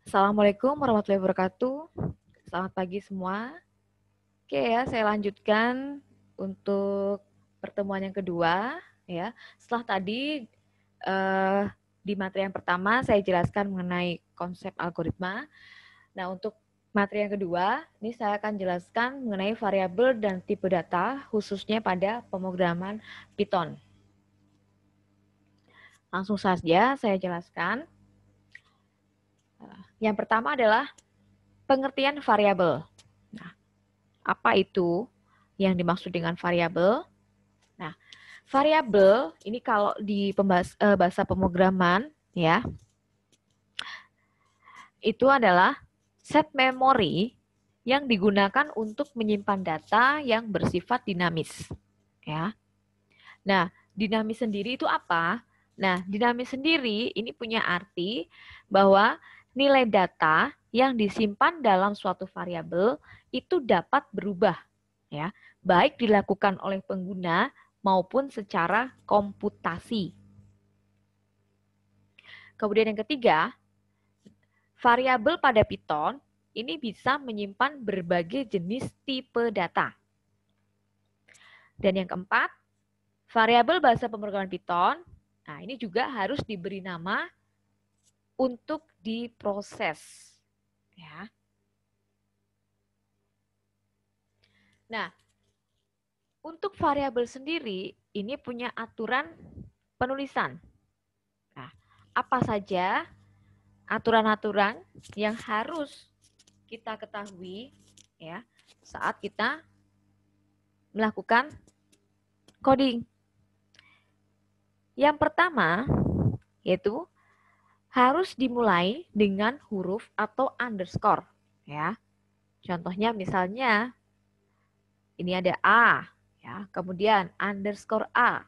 Assalamualaikum warahmatullahi wabarakatuh. Selamat pagi semua. Oke ya, saya lanjutkan untuk pertemuan yang kedua ya. Setelah tadi eh, di materi yang pertama saya jelaskan mengenai konsep algoritma. Nah, untuk materi yang kedua, ini saya akan jelaskan mengenai variabel dan tipe data khususnya pada pemrograman Python. Langsung saja saya jelaskan. Yang pertama adalah pengertian variabel. Nah, apa itu yang dimaksud dengan variabel? Nah, variabel ini kalau di bahasa pemrograman ya, itu adalah set memori yang digunakan untuk menyimpan data yang bersifat dinamis. Ya. Nah, dinamis sendiri itu apa? Nah, dinamis sendiri ini punya arti bahwa nilai data yang disimpan dalam suatu variabel itu dapat berubah, ya, baik dilakukan oleh pengguna maupun secara komputasi. Kemudian yang ketiga, variabel pada Python ini bisa menyimpan berbagai jenis tipe data. Dan yang keempat, variabel bahasa pemrograman Python, nah ini juga harus diberi nama untuk diproses. Ya. Nah, untuk variabel sendiri ini punya aturan penulisan. Nah, apa saja aturan-aturan yang harus kita ketahui ya saat kita melakukan coding? Yang pertama yaitu harus dimulai dengan huruf atau underscore ya. Contohnya misalnya ini ada A ya, kemudian underscore A,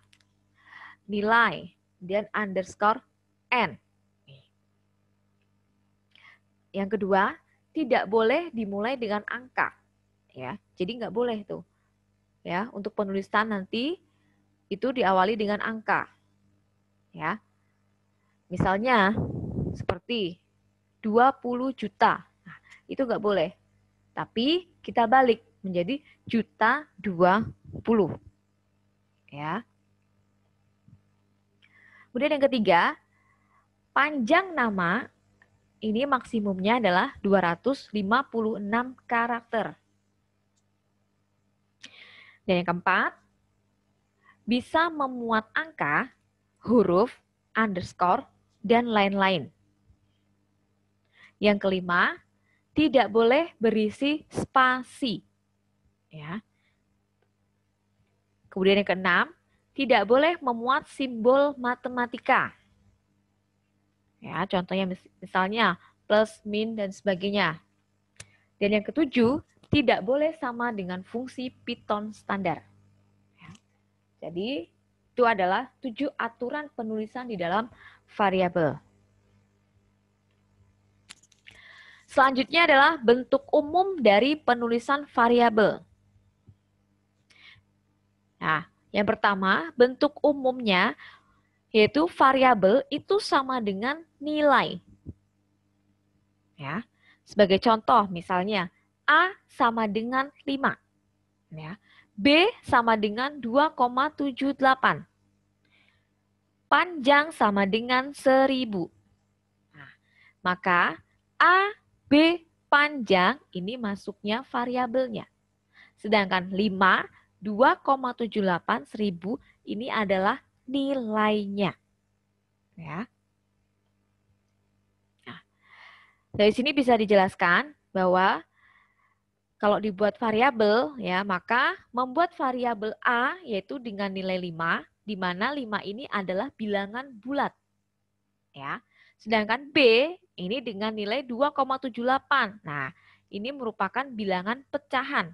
nilai, dan underscore N. Yang kedua, tidak boleh dimulai dengan angka ya. Jadi nggak boleh tuh ya untuk penulisan nanti itu diawali dengan angka ya. Misalnya seperti 20 juta. Nah, itu nggak boleh. Tapi kita balik menjadi juta 20 ya. Kemudian yang ketiga, panjang nama ini maksimumnya adalah 256 karakter. Dan yang keempat, bisa memuat angka, huruf, underscore, dan lain-lain. Yang kelima, tidak boleh berisi spasi. Ya. Kemudian yang keenam, tidak boleh memuat simbol matematika. Ya, contohnya misalnya plus, min, dan sebagainya. Dan yang ketujuh, tidak boleh sama dengan fungsi Python standar. Ya. Jadi, itu adalah 7 aturan penulisan di dalam variabel. Selanjutnya adalah bentuk umum dari penulisan variabel. Nah, yang pertama, bentuk umumnya yaitu variabel itu sama dengan nilai. Ya. Sebagai contoh, misalnya A sama dengan 5. Ya. B sama dengan 2,78. Panjang sama dengan 1000. Nah, maka A, B, panjang ini masuknya variabelnya. Sedangkan 5, 2,78, 1000 ini adalah nilainya. Ya. Nah, dari sini bisa dijelaskan bahwa kalau dibuat variabel ya, maka membuat variabel A yaitu dengan nilai 5, di mana 5 ini adalah bilangan bulat. Ya. Sedangkan B ini dengan nilai 2,78. Nah, ini merupakan bilangan pecahan.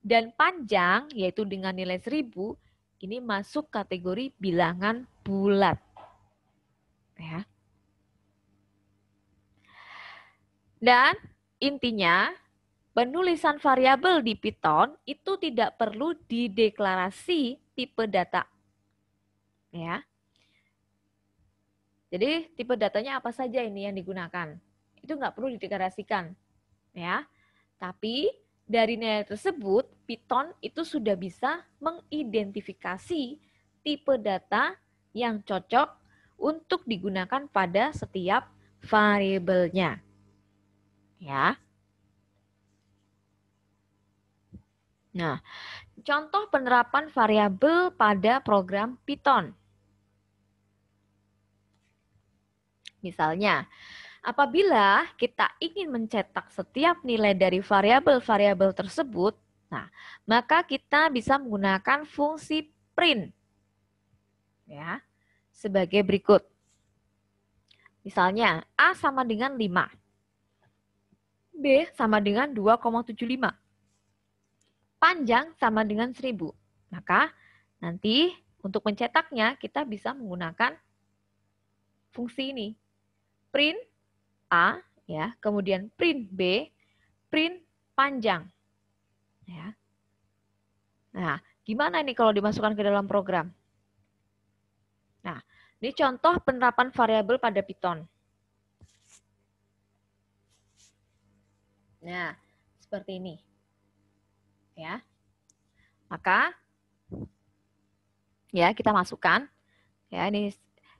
Dan panjang yaitu dengan nilai 1000 ini masuk kategori bilangan bulat. Ya. Dan intinya penulisan variabel di Python itu tidak perlu dideklarasi tipe data. Ya. Jadi tipe datanya apa saja ini yang digunakan? itu nggak perlu dideklarasikan, ya. Tapi dari nilai tersebut, Python itu sudah bisa mengidentifikasi tipe data yang cocok untuk digunakan pada setiap variabelnya. Ya. Nah, contoh penerapan variabel pada program Python. Misalnya, apabila kita ingin mencetak setiap nilai dari variabel-variabel tersebut, nah, maka kita bisa menggunakan fungsi print. Ya, sebagai berikut. Misalnya, A sama dengan 5. B sama dengan 2,75. Panjang sama dengan 1000. Maka nanti untuk mencetaknya kita bisa menggunakan fungsi ini. Print A, ya, kemudian print B, print panjang. Ya. Nah, gimana ini kalau dimasukkan ke dalam program? Nah, ini contoh penerapan variabel pada Python. Nah, seperti ini. Ya. Maka ya, kita masukkan. Ya, ini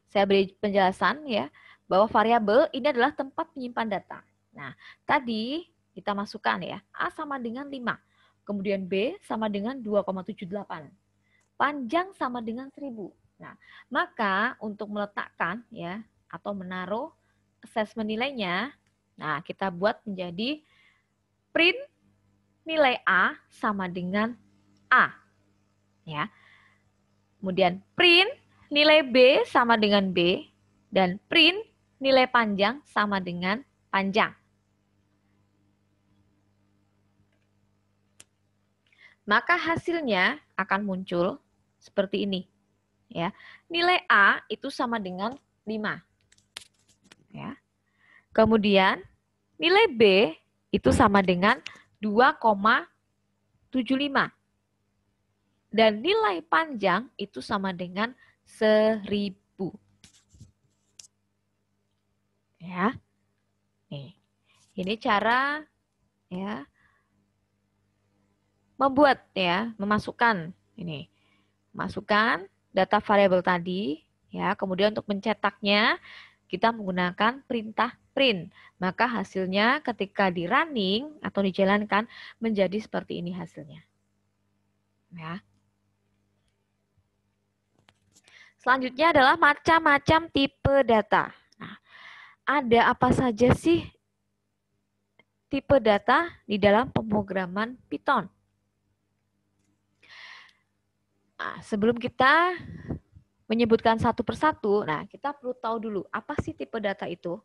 saya beri penjelasan ya bahwa variabel ini adalah tempat menyimpan data. Nah, tadi kita masukkan ya, A sama dengan 5. Kemudian B sama dengan 2,78. Panjang sama dengan 1000. Nah, maka untuk meletakkan ya atau menaruh assessment nilainya, nah kita buat menjadi print nilai A sama dengan A. Ya. Kemudian print nilai B sama dengan B, dan print nilai panjang sama dengan panjang. Maka hasilnya akan muncul seperti ini. Ya. Nilai A itu sama dengan 5. Ya. Kemudian nilai B itu sama dengan 2,75. Dan nilai panjang itu sama dengan 1000. Ya. Nih. Ini cara ya membuat ya, memasukkan ini. Masukkan data variabel tadi ya, kemudian untuk mencetaknya kita menggunakan perintah print. Maka hasilnya ketika di running atau dijalankan menjadi seperti ini hasilnya. Ya. Selanjutnya adalah macam-macam tipe data. Nah, ada apa saja sih tipe data di dalam pemrograman Python? Nah, sebelum kita menyebutkan satu persatu, nah kita perlu tahu dulu apa sih tipe data itu.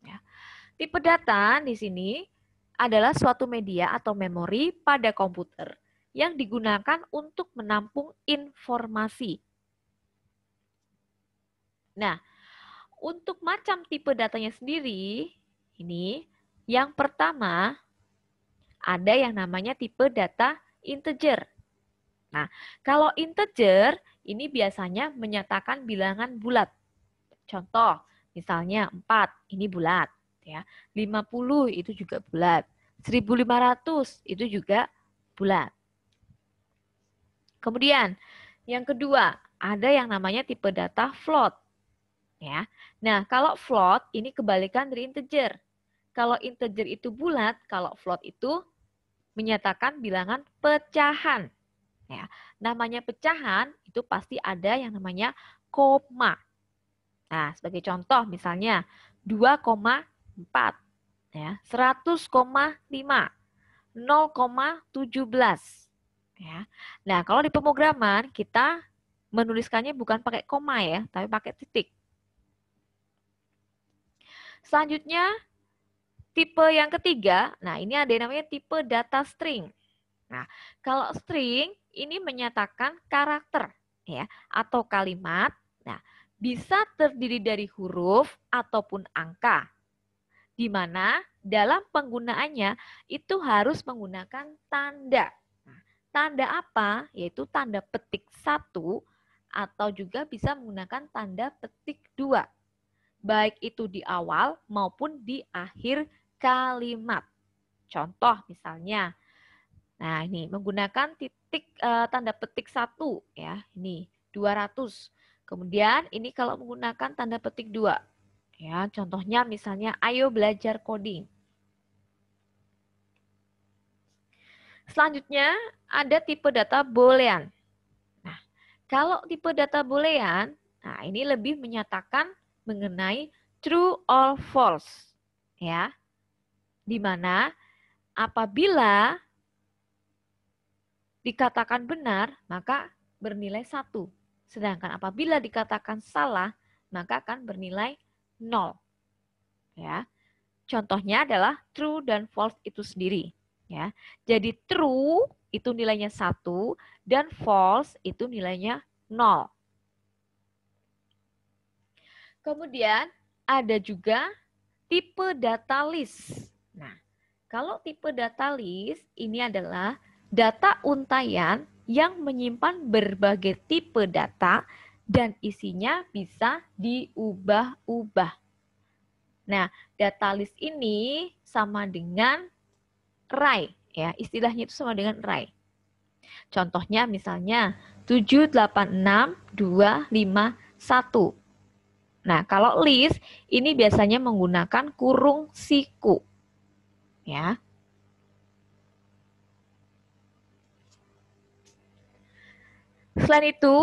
Ya. Tipe data di sini adalah suatu media atau memori pada komputer yang digunakan untuk menampung informasi. Nah, untuk macam tipe datanya sendiri, ini yang pertama ada yang namanya tipe data integer. Nah, kalau integer ini biasanya menyatakan bilangan bulat. Contoh, misalnya 4 ini bulat, ya. 50 itu juga bulat. 1500 itu juga bulat. Kemudian, yang kedua, ada yang namanya tipe data float. Ya. Nah, kalau float ini kebalikan dari integer. Kalau integer itu bulat, kalau float itu menyatakan bilangan pecahan. Ya. Namanya pecahan itu pasti ada yang namanya koma. Nah, sebagai contoh misalnya 2,4, ya, 100,5, 0,17. Ya. Nah, kalau di pemrograman kita menuliskannya bukan pakai koma ya, tapi pakai titik. Selanjutnya, tipe yang ketiga, nah ini ada yang namanya tipe data string. Nah, kalau string ini menyatakan karakter ya atau kalimat. Nah, bisa terdiri dari huruf ataupun angka. Di mana dalam penggunaannya itu harus menggunakan tanda. Nah, tanda apa? Yaitu tanda petik 1 atau juga bisa menggunakan tanda petik 2. baik itu di awal maupun di akhir kalimat. Contoh misalnya, nah ini menggunakan tanda petik 1 ya, ini 200. Kemudian ini kalau menggunakan tanda petik 2 ya, contohnya misalnya ayo belajar coding. Selanjutnya ada tipe data boolean. Nah, kalau tipe data boolean, nah ini lebih menyatakan mengenai true or false ya. Di mana apabila dikatakan benar, maka bernilai 1. Sedangkan apabila dikatakan salah, maka akan bernilai 0. Ya. Contohnya adalah true dan false itu sendiri. Ya. Jadi true itu nilainya 1 dan false itu nilainya 0. Kemudian ada juga tipe data list. Nah, kalau tipe data list ini adalah data untayan yang menyimpan berbagai tipe data dan isinya bisa diubah-ubah. Nah, data list ini sama dengan array, ya, istilahnya itu sama dengan array. Contohnya misalnya 786251. Nah, kalau list ini biasanya menggunakan kurung siku. Ya. Selain itu,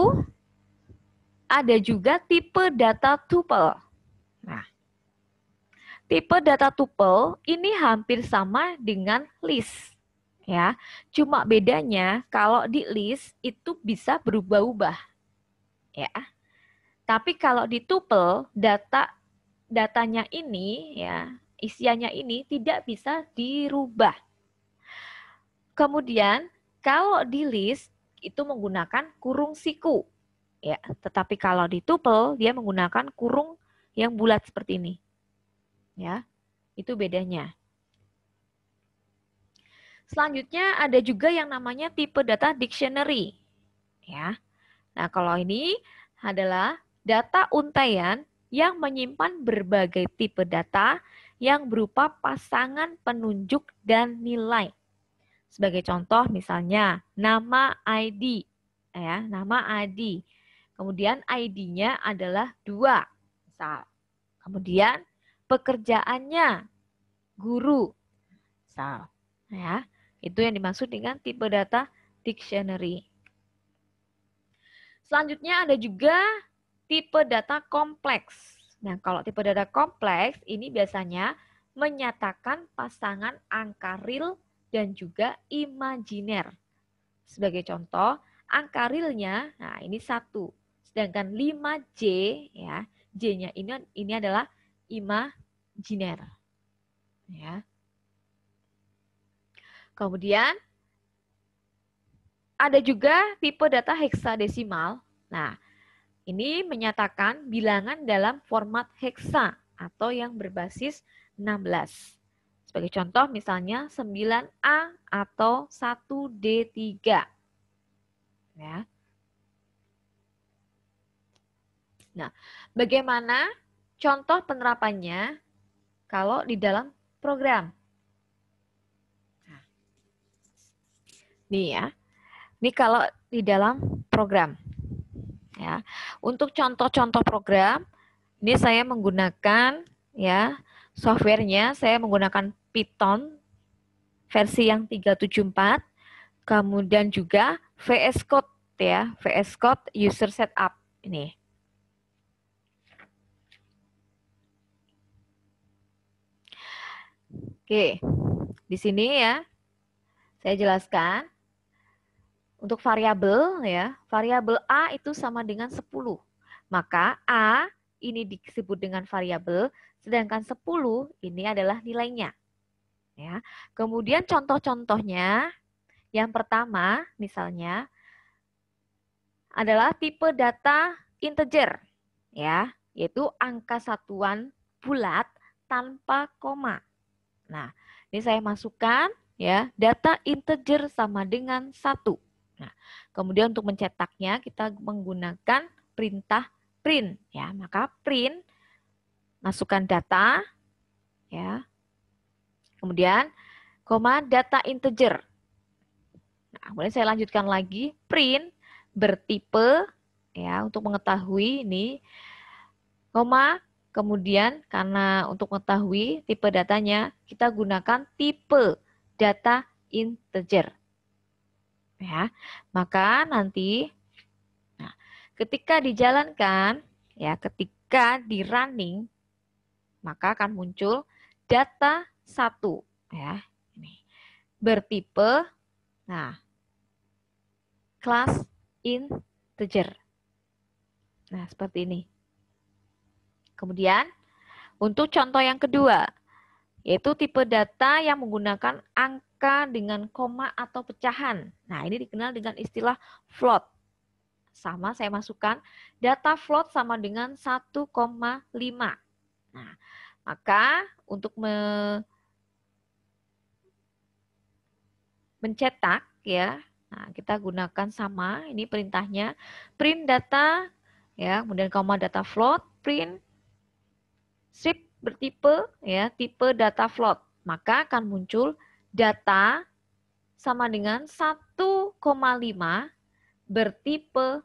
ada juga tipe data tuple. Nah, tipe data tuple ini hampir sama dengan list. Ya, cuma bedanya kalau di list itu bisa berubah-ubah. Ya. Tapi kalau di tuple datanya ini ya, isiannya ini tidak bisa dirubah. Kemudian kalau di list itu menggunakan kurung siku. Ya, tetapi kalau di tuple dia menggunakan kurung yang bulat seperti ini. Ya. Itu bedanya. Selanjutnya ada juga yang namanya tipe data dictionary. Ya. Nah, kalau ini adalah data untaian yang menyimpan berbagai tipe data yang berupa pasangan penunjuk dan nilai. Sebagai contoh misalnya nama ID, ya, nama ID. Kemudian ID-nya adalah 2, misal. Kemudian pekerjaannya guru, misal. Ya, itu yang dimaksud dengan tipe data dictionary. Selanjutnya ada juga tipe data kompleks. Nah, kalau tipe data kompleks ini biasanya menyatakan pasangan angka real dan juga imajiner. Sebagai contoh, angka realnya, nah ini 1. Sedangkan 5J, ya, J-nya ini adalah imajiner. Ya. Kemudian ada juga tipe data heksadesimal. Nah, ini menyatakan bilangan dalam format heksa atau yang berbasis 16. Sebagai contoh misalnya 9A atau 1D3. Ya. Nah, bagaimana contoh penerapannya kalau di dalam program? Nah, nih ya. Ini kalau di dalam program. Ya. Untuk contoh-contoh program, ini saya menggunakan ya softwarenya, saya menggunakan Python versi yang 374, kemudian juga VS Code ya, VS Code user setup ini. Oke, di sini ya saya jelaskan untuk variabel ya, variabel A itu sama dengan 10. Maka A ini disebut dengan variabel, sedangkan 10 ini adalah nilainya. Ya. Kemudian contoh-contohnya, yang pertama misalnya adalah tipe data integer, ya, yaitu angka satuan bulat tanpa koma. Nah, ini saya masukkan ya, data integer sama dengan 1. Nah, kemudian untuk mencetaknya kita menggunakan perintah print ya. Maka print masukkan data, ya. Kemudian, koma data integer. Nah, kemudian saya lanjutkan lagi, print bertipe, ya, untuk mengetahui ini, koma, kemudian karena untuk mengetahui tipe datanya, kita gunakan tipe data integer. Ya, maka nanti, nah, ketika dijalankan, ya, ketika di running, maka akan muncul data 1, ya, ini bertipe, nah, kelas integer. Nah, seperti ini. Kemudian, untuk contoh yang kedua, yaitu tipe data yang menggunakan angka dengan koma atau pecahan. Nah, ini dikenal dengan istilah float. Sama saya masukkan data float sama dengan 1,5. Nah, maka untuk mencetak, ya, nah, kita gunakan sama, ini perintahnya print data, ya, kemudian koma data float, print strip bertipe, ya, tipe data float, maka akan muncul data sama dengan 1,5 bertipe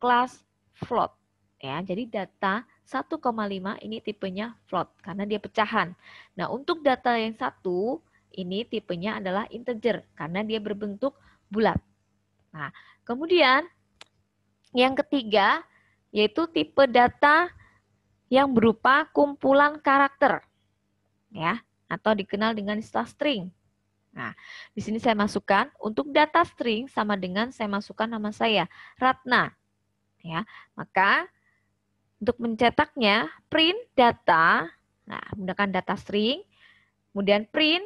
kelas float, ya. Jadi data 1,5 ini tipenya float karena dia pecahan. Nah, untuk data yang satu ini tipenya adalah integer karena dia berbentuk bulat. Nah, kemudian yang ketiga yaitu tipe data yang berupa kumpulan karakter, ya, atau dikenal dengan istilah string. Nah, di sini saya masukkan untuk data string sama dengan saya masukkan nama saya, Ratna. Ya, maka untuk mencetaknya print data, nah, menggunakan data string, kemudian print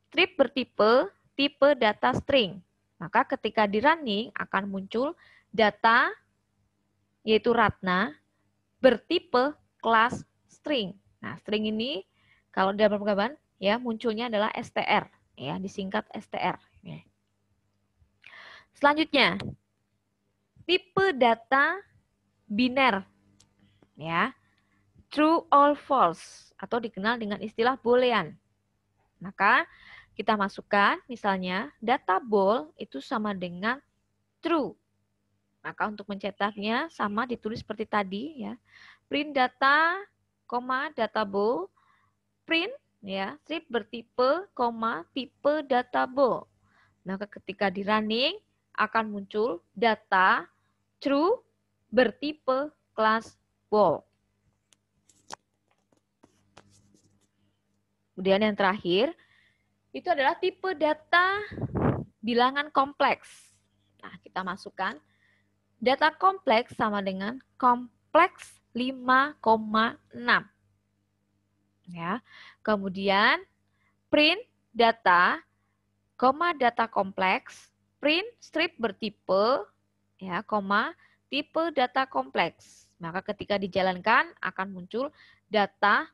strip bertipe tipe data string. Maka ketika di running akan muncul data yaitu Ratna bertipe kelas string. Nah, string ini kalau dalam pemrograman ya munculnya adalah str, ya, disingkat str. Ya. Selanjutnya, tipe data biner, ya, true or false atau dikenal dengan istilah boolean. Maka kita masukkan misalnya data bool itu sama dengan true. Maka untuk mencetaknya sama ditulis seperti tadi, ya, print data, data bool, print, ya, strip bertipe, tipe data bool. Maka ketika di running akan muncul data true bertipe kelas bool. Kemudian yang terakhir itu adalah tipe data bilangan kompleks. Nah, kita masukkan data kompleks sama dengan kompleks 5,6. Ya. Kemudian print data, data kompleks, print strip bertipe, ya, tipe data kompleks. Maka ketika dijalankan akan muncul data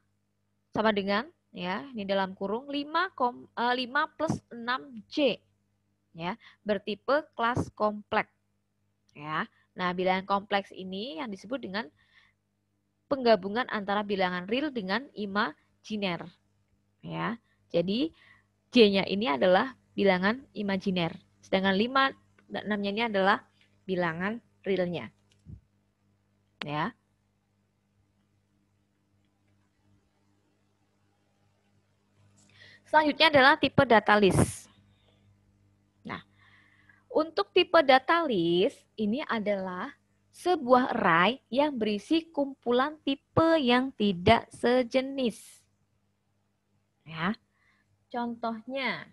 sama dengan, ya, ini dalam kurung 5 plus 6J, ya, bertipe kelas kompleks, ya. Nah, bilangan kompleks ini yang disebut dengan penggabungan antara bilangan real dengan imajiner, ya. Jadi J-nya ini adalah bilangan imajiner, sedangkan 5 dan 6-nya ini adalah bilangan realnya, ya. Selanjutnya adalah tipe data list. Nah, untuk tipe data list ini adalah sebuah array yang berisi kumpulan tipe yang tidak sejenis. Ya. Contohnya.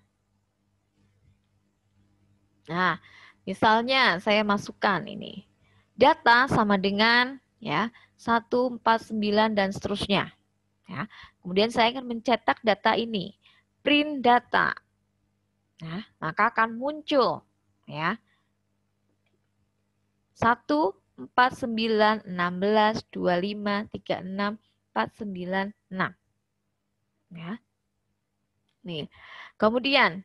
Nah, misalnya saya masukkan ini. Data sama dengan, ya, 149 dan seterusnya. Ya. Kemudian saya akan mencetak data ini. Print data. Nah, maka akan muncul, ya, 1, 4, 9, 16, 25, 36, 4, 9, 6. Ya. Nih. Kemudian,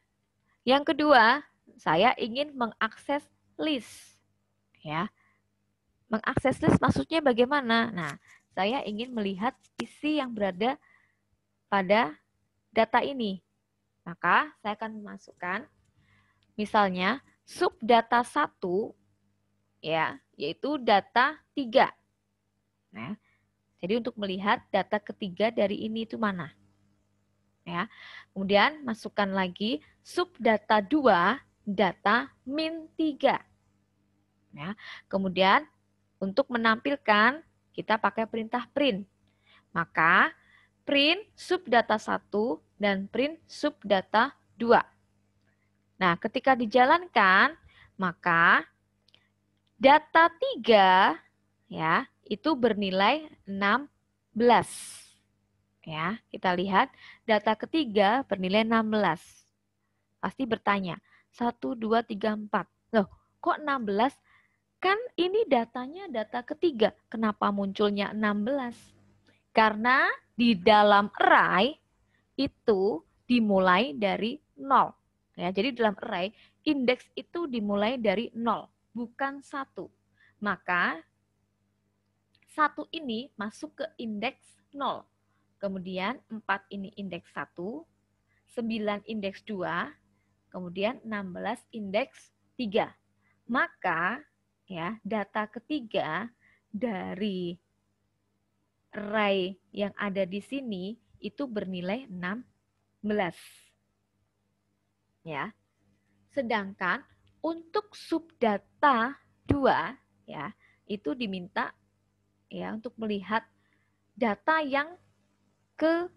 yang kedua, saya ingin mengakses list. Ya. Mengakses list maksudnya bagaimana? Nah, saya ingin melihat isi yang berada pada data ini. Maka saya akan masukkan misalnya subdata 1 ya, yaitu data 3. Nah, jadi untuk melihat data ketiga dari ini itu mana? Ya. Kemudian masukkan lagi subdata 2 data min 3. Ya. Kemudian untuk menampilkan kita pakai perintah print. Maka print subdata 1 dan print subdata 2. Nah, ketika dijalankan, maka data 3 ya, itu bernilai 16. Ya, kita lihat data ketiga bernilai 16. Pasti bertanya, 1, 2, 3, 4. Loh, kok 16? Kan ini datanya data ketiga. Kenapa munculnya 16? Karena di dalam array itu dimulai dari 0. Ya, jadi dalam array indeks itu dimulai dari 0, bukan 1. Maka 1 ini masuk ke indeks 0. Kemudian 4 ini indeks 1, 9 indeks 2, kemudian 16 indeks 3. Maka ya, data ketiga dari array yang ada di sini itu bernilai 16. Ya. Sedangkan untuk subdata 2 ya, itu diminta ya untuk melihat data yang ke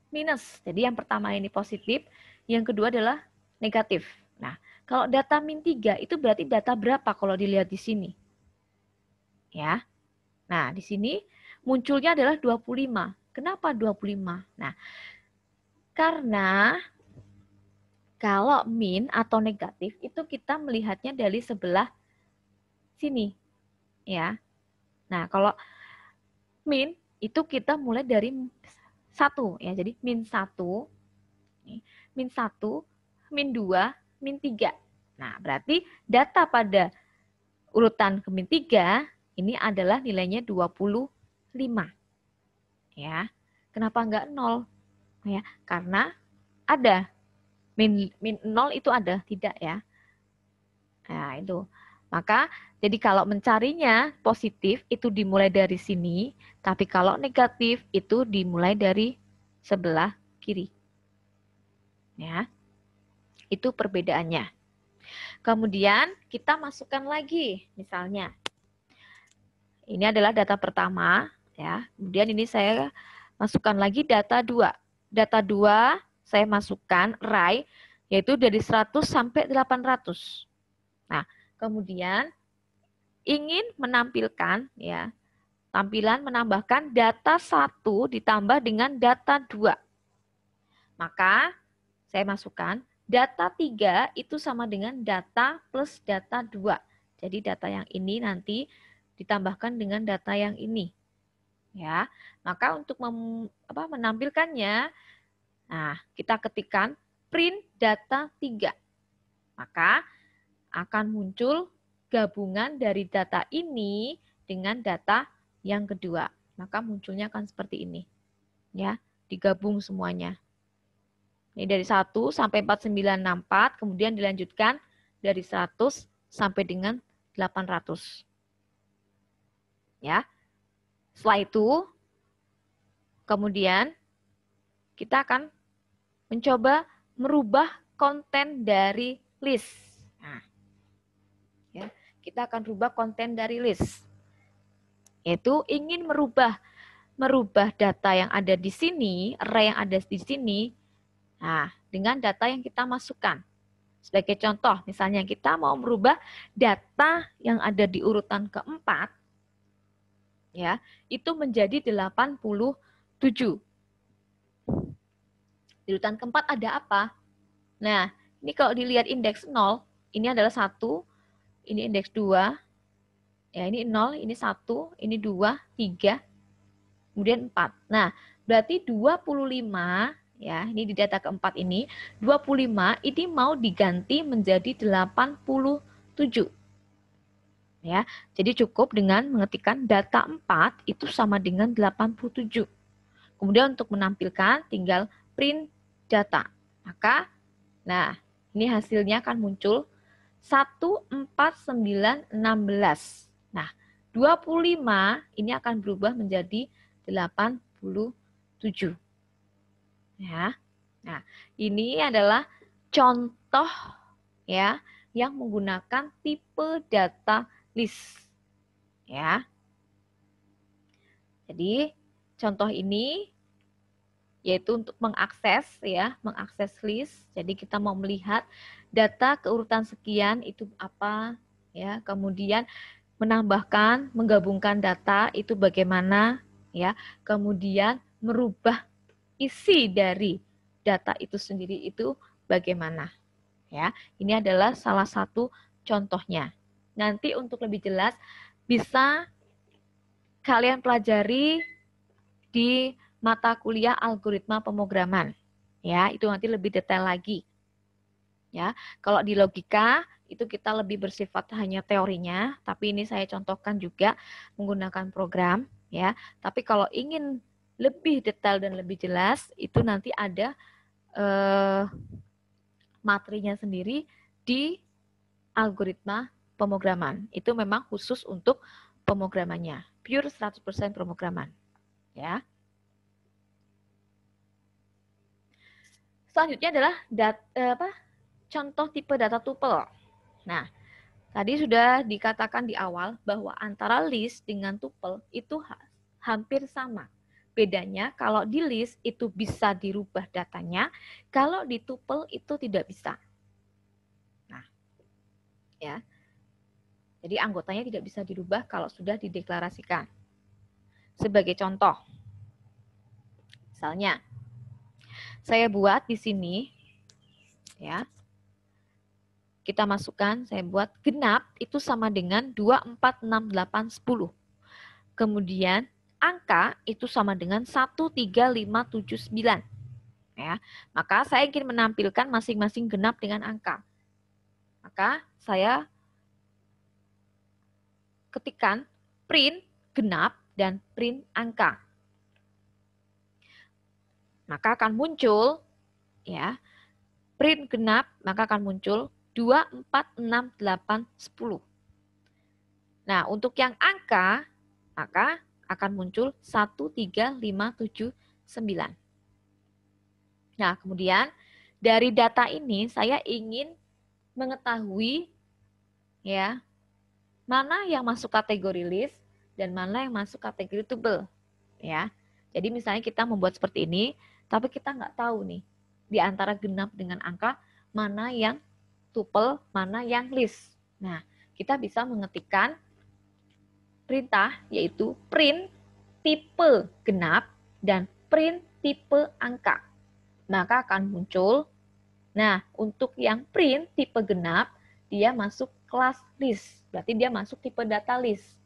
minus. Jadi yang pertama ini positif, yang kedua adalah negatif. Nah, kalau data min 3 itu berarti data berapa kalau dilihat di sini? Ya. Nah, di sini munculnya adalah 25. Kenapa 25? Nah, karena kalau min atau negatif itu kita melihatnya dari sebelah sini. Ya. Nah, kalau min itu kita mulai dari 1 ya. Jadi min 1, min 1, min 2, min 3. Nah, berarti data pada urutan ke min 3 ini adalah nilainya 25. Ya. Kenapa enggak 0? Ya, karena ada min 0 itu ada, tidak ya. Nah, itu. Maka jadi kalau mencarinya positif itu dimulai dari sini, tapi kalau negatif itu dimulai dari sebelah kiri. Ya. Itu perbedaannya. Kemudian kita masukkan lagi, misalnya ini adalah data pertama, ya. Kemudian ini saya masukkan lagi data 2. Data 2 saya masukkan array yaitu dari 100 sampai 800. Nah, kemudian ingin menampilkan ya, tampilan menambahkan data 1 ditambah dengan data 2. Maka saya masukkan data 3 itu sama dengan data plus data 2. Jadi data yang ini nanti ditambahkan dengan data yang ini. Ya, maka untuk menampilkannya, nah kita ketikkan print data 3. Maka akan muncul gabungan dari data ini dengan data yang kedua. Maka munculnya akan seperti ini. Ya, digabung semuanya. Ini dari 1 sampai 4964, kemudian dilanjutkan dari 100 sampai dengan 800. Ya. Setelah itu, kemudian kita akan mencoba merubah konten dari list. Nah, ya, kita akan rubah konten dari list. Yaitu ingin merubah data yang ada di sini, array yang ada di sini, nah, dengan data yang kita masukkan. Sebagai contoh, misalnya kita mau merubah data yang ada di urutan keempat, ya, itu menjadi 87. Di urutan keempat ada apa? Nah, ini kalau dilihat indeks 0, ini adalah 1, ini indeks 2, ya ini 0, ini 1, ini 2, 3, kemudian 4. Nah, berarti 25, ya, ini di data keempat ini, 25 ini mau diganti menjadi 87. Ya, jadi cukup dengan mengetikkan data 4 itu sama dengan 87. Kemudian untuk menampilkan tinggal print data. Maka, nah, ini hasilnya akan muncul 14916. Nah, 25 ini akan berubah menjadi 87. Ya. Nah, ini adalah contoh ya yang menggunakan tipe data list. Ya. Jadi, contoh ini yaitu untuk mengakses ya, mengakses list. Jadi kita mau melihat data keurutan sekian itu apa ya, kemudian menambahkan, menggabungkan data itu bagaimana ya, kemudian merubah isi dari data itu sendiri itu bagaimana ya. Ini adalah salah satu contohnya. Nanti untuk lebih jelas bisa kalian pelajari di mata kuliah algoritma pemrograman. Ya, itu nanti lebih detail lagi. Ya, kalau di logika itu kita lebih bersifat hanya teorinya, tapi ini saya contohkan juga menggunakan program, ya. Tapi kalau ingin lebih detail dan lebih jelas, itu nanti ada materinya sendiri di algoritma pemrograman. Itu memang khusus untuk pemrogramannya, pure 100% pemrograman, ya. Selanjutnya adalah contoh tipe data tuple. Nah, tadi sudah dikatakan di awal bahwa antara list dengan tuple itu hampir sama. Bedanya kalau di list itu bisa dirubah datanya, kalau di tuple itu tidak bisa. Nah, ya. Jadi anggotanya tidak bisa dirubah kalau sudah dideklarasikan. Sebagai contoh, misalnya saya buat di sini ya. Kita masukkan, saya buat genap itu sama dengan 2, 4, 6, 8, 10. Kemudian angka itu sama dengan 1, 3, 5, 7, 9. Ya, maka saya ingin menampilkan masing-masing genap dengan angka. Maka saya ketikkan print genap dan print angka. Maka akan muncul ya, print genap, maka akan muncul 2, 4, 6, 8, 10. Nah, untuk yang angka, maka akan muncul 1, 3, 5, 7, 9. Nah, kemudian dari data ini saya ingin mengetahui ya, mana yang masuk kategori list dan mana yang masuk kategori tuple. Ya. Jadi misalnya kita membuat seperti ini, tapi kita nggak tahu nih di antara genap dengan angka mana yang tuple, mana yang list. Nah, kita bisa mengetikkan perintah yaitu print tipe genap dan print tipe angka. Maka akan muncul, nah untuk yang print tipe genap, dia masuk kelas list. Berarti dia masuk tipe data list.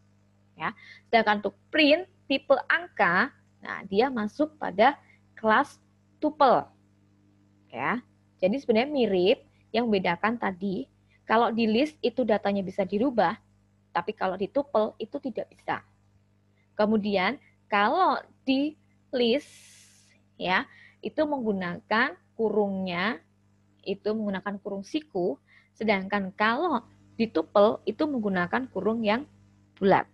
Ya. Sedangkan untuk print tipe angka, nah dia masuk pada kelas tuple. Ya. Jadi sebenarnya mirip, yang membedakan tadi, kalau di list itu datanya bisa dirubah, tapi kalau di tuple itu tidak bisa. Kemudian kalau di list ya, itu menggunakan kurungnya, itu menggunakan kurung siku, sedangkan kalau di tuple itu menggunakan kurung yang bulat.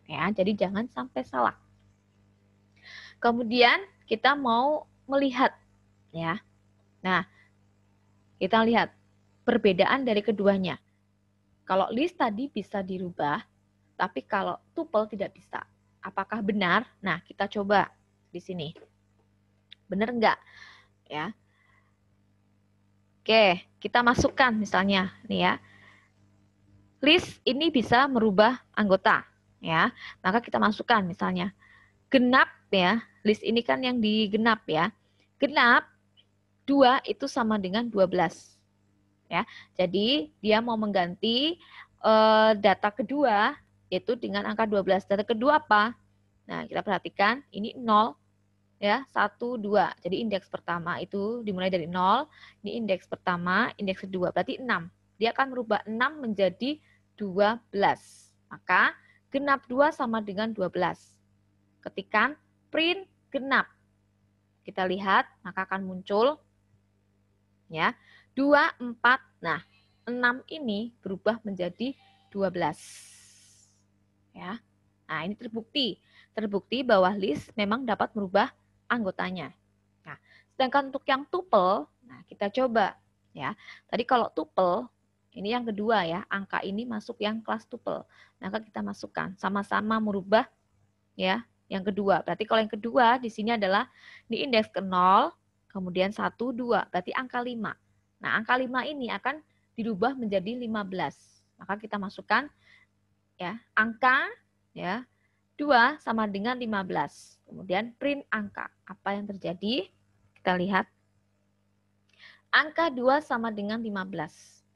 Ya, jadi jangan sampai salah. Kemudian kita mau melihat ya. Nah, kita lihat perbedaan dari keduanya. Kalau list tadi bisa dirubah, tapi kalau tuple tidak bisa. Apakah benar? Nah, kita coba di sini. Benar enggak? Ya. Oke, kita masukkan misalnya nih ya. List ini bisa merubah anggota, ya. Maka kita masukkan misalnya genap ya. List ini kan yang digenap ya. Genap 2 itu sama dengan 12. Ya. Jadi dia mau mengganti data kedua yaitu dengan angka 12. Data kedua apa? Nah, kita perhatikan ini 0 ya, 1 2. Jadi indeks pertama itu dimulai dari 0, ini indeks pertama, indeks kedua berarti 6. Dia akan merubah 6 menjadi 12. Maka genap 2 sama dengan 12. Ketikkan print genap. Kita lihat, maka akan muncul ya 2, 4. Nah, 6 ini berubah menjadi 12. Ya. Nah, ini terbukti. Terbukti bahwa list memang dapat merubah anggotanya. Nah, sedangkan untuk yang tuple, nah kita coba ya. Tadi kalau tuple, ini yang kedua ya, angka ini masuk yang kelas tuple. Maka kita masukkan sama-sama merubah ya, yang kedua. Berarti kalau yang kedua di sini adalah di indeks ke 0, kemudian 1, 2, berarti angka 5. Nah, angka 5 ini akan dirubah menjadi 15. Maka kita masukkan ya, angka ya 2 sama dengan 15. Kemudian print angka. Apa yang terjadi? Kita lihat. Angka 2 sama dengan 15.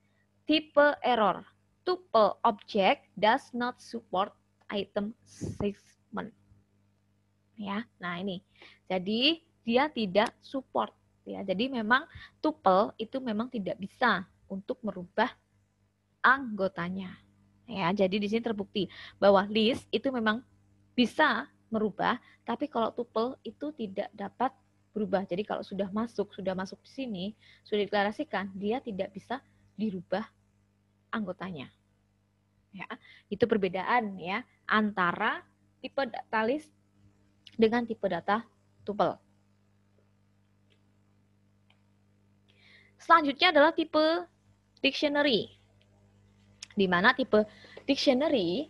Tipe error. Tuple object does not support item segment. Ya, nah ini. Jadi dia tidak support. Ya, jadi memang tuple itu memang tidak bisa untuk merubah anggotanya. Ya, jadi di sini terbukti bahwa list itu memang bisa merubah, tapi kalau tuple itu tidak dapat berubah. Jadi kalau sudah masuk di sini, sudah dideklarasikan, dia tidak bisa dirubah anggotanya. Ya, itu perbedaan ya antara tipe data list dengan tipe data tuple. Selanjutnya adalah tipe dictionary. Di mana tipe dictionary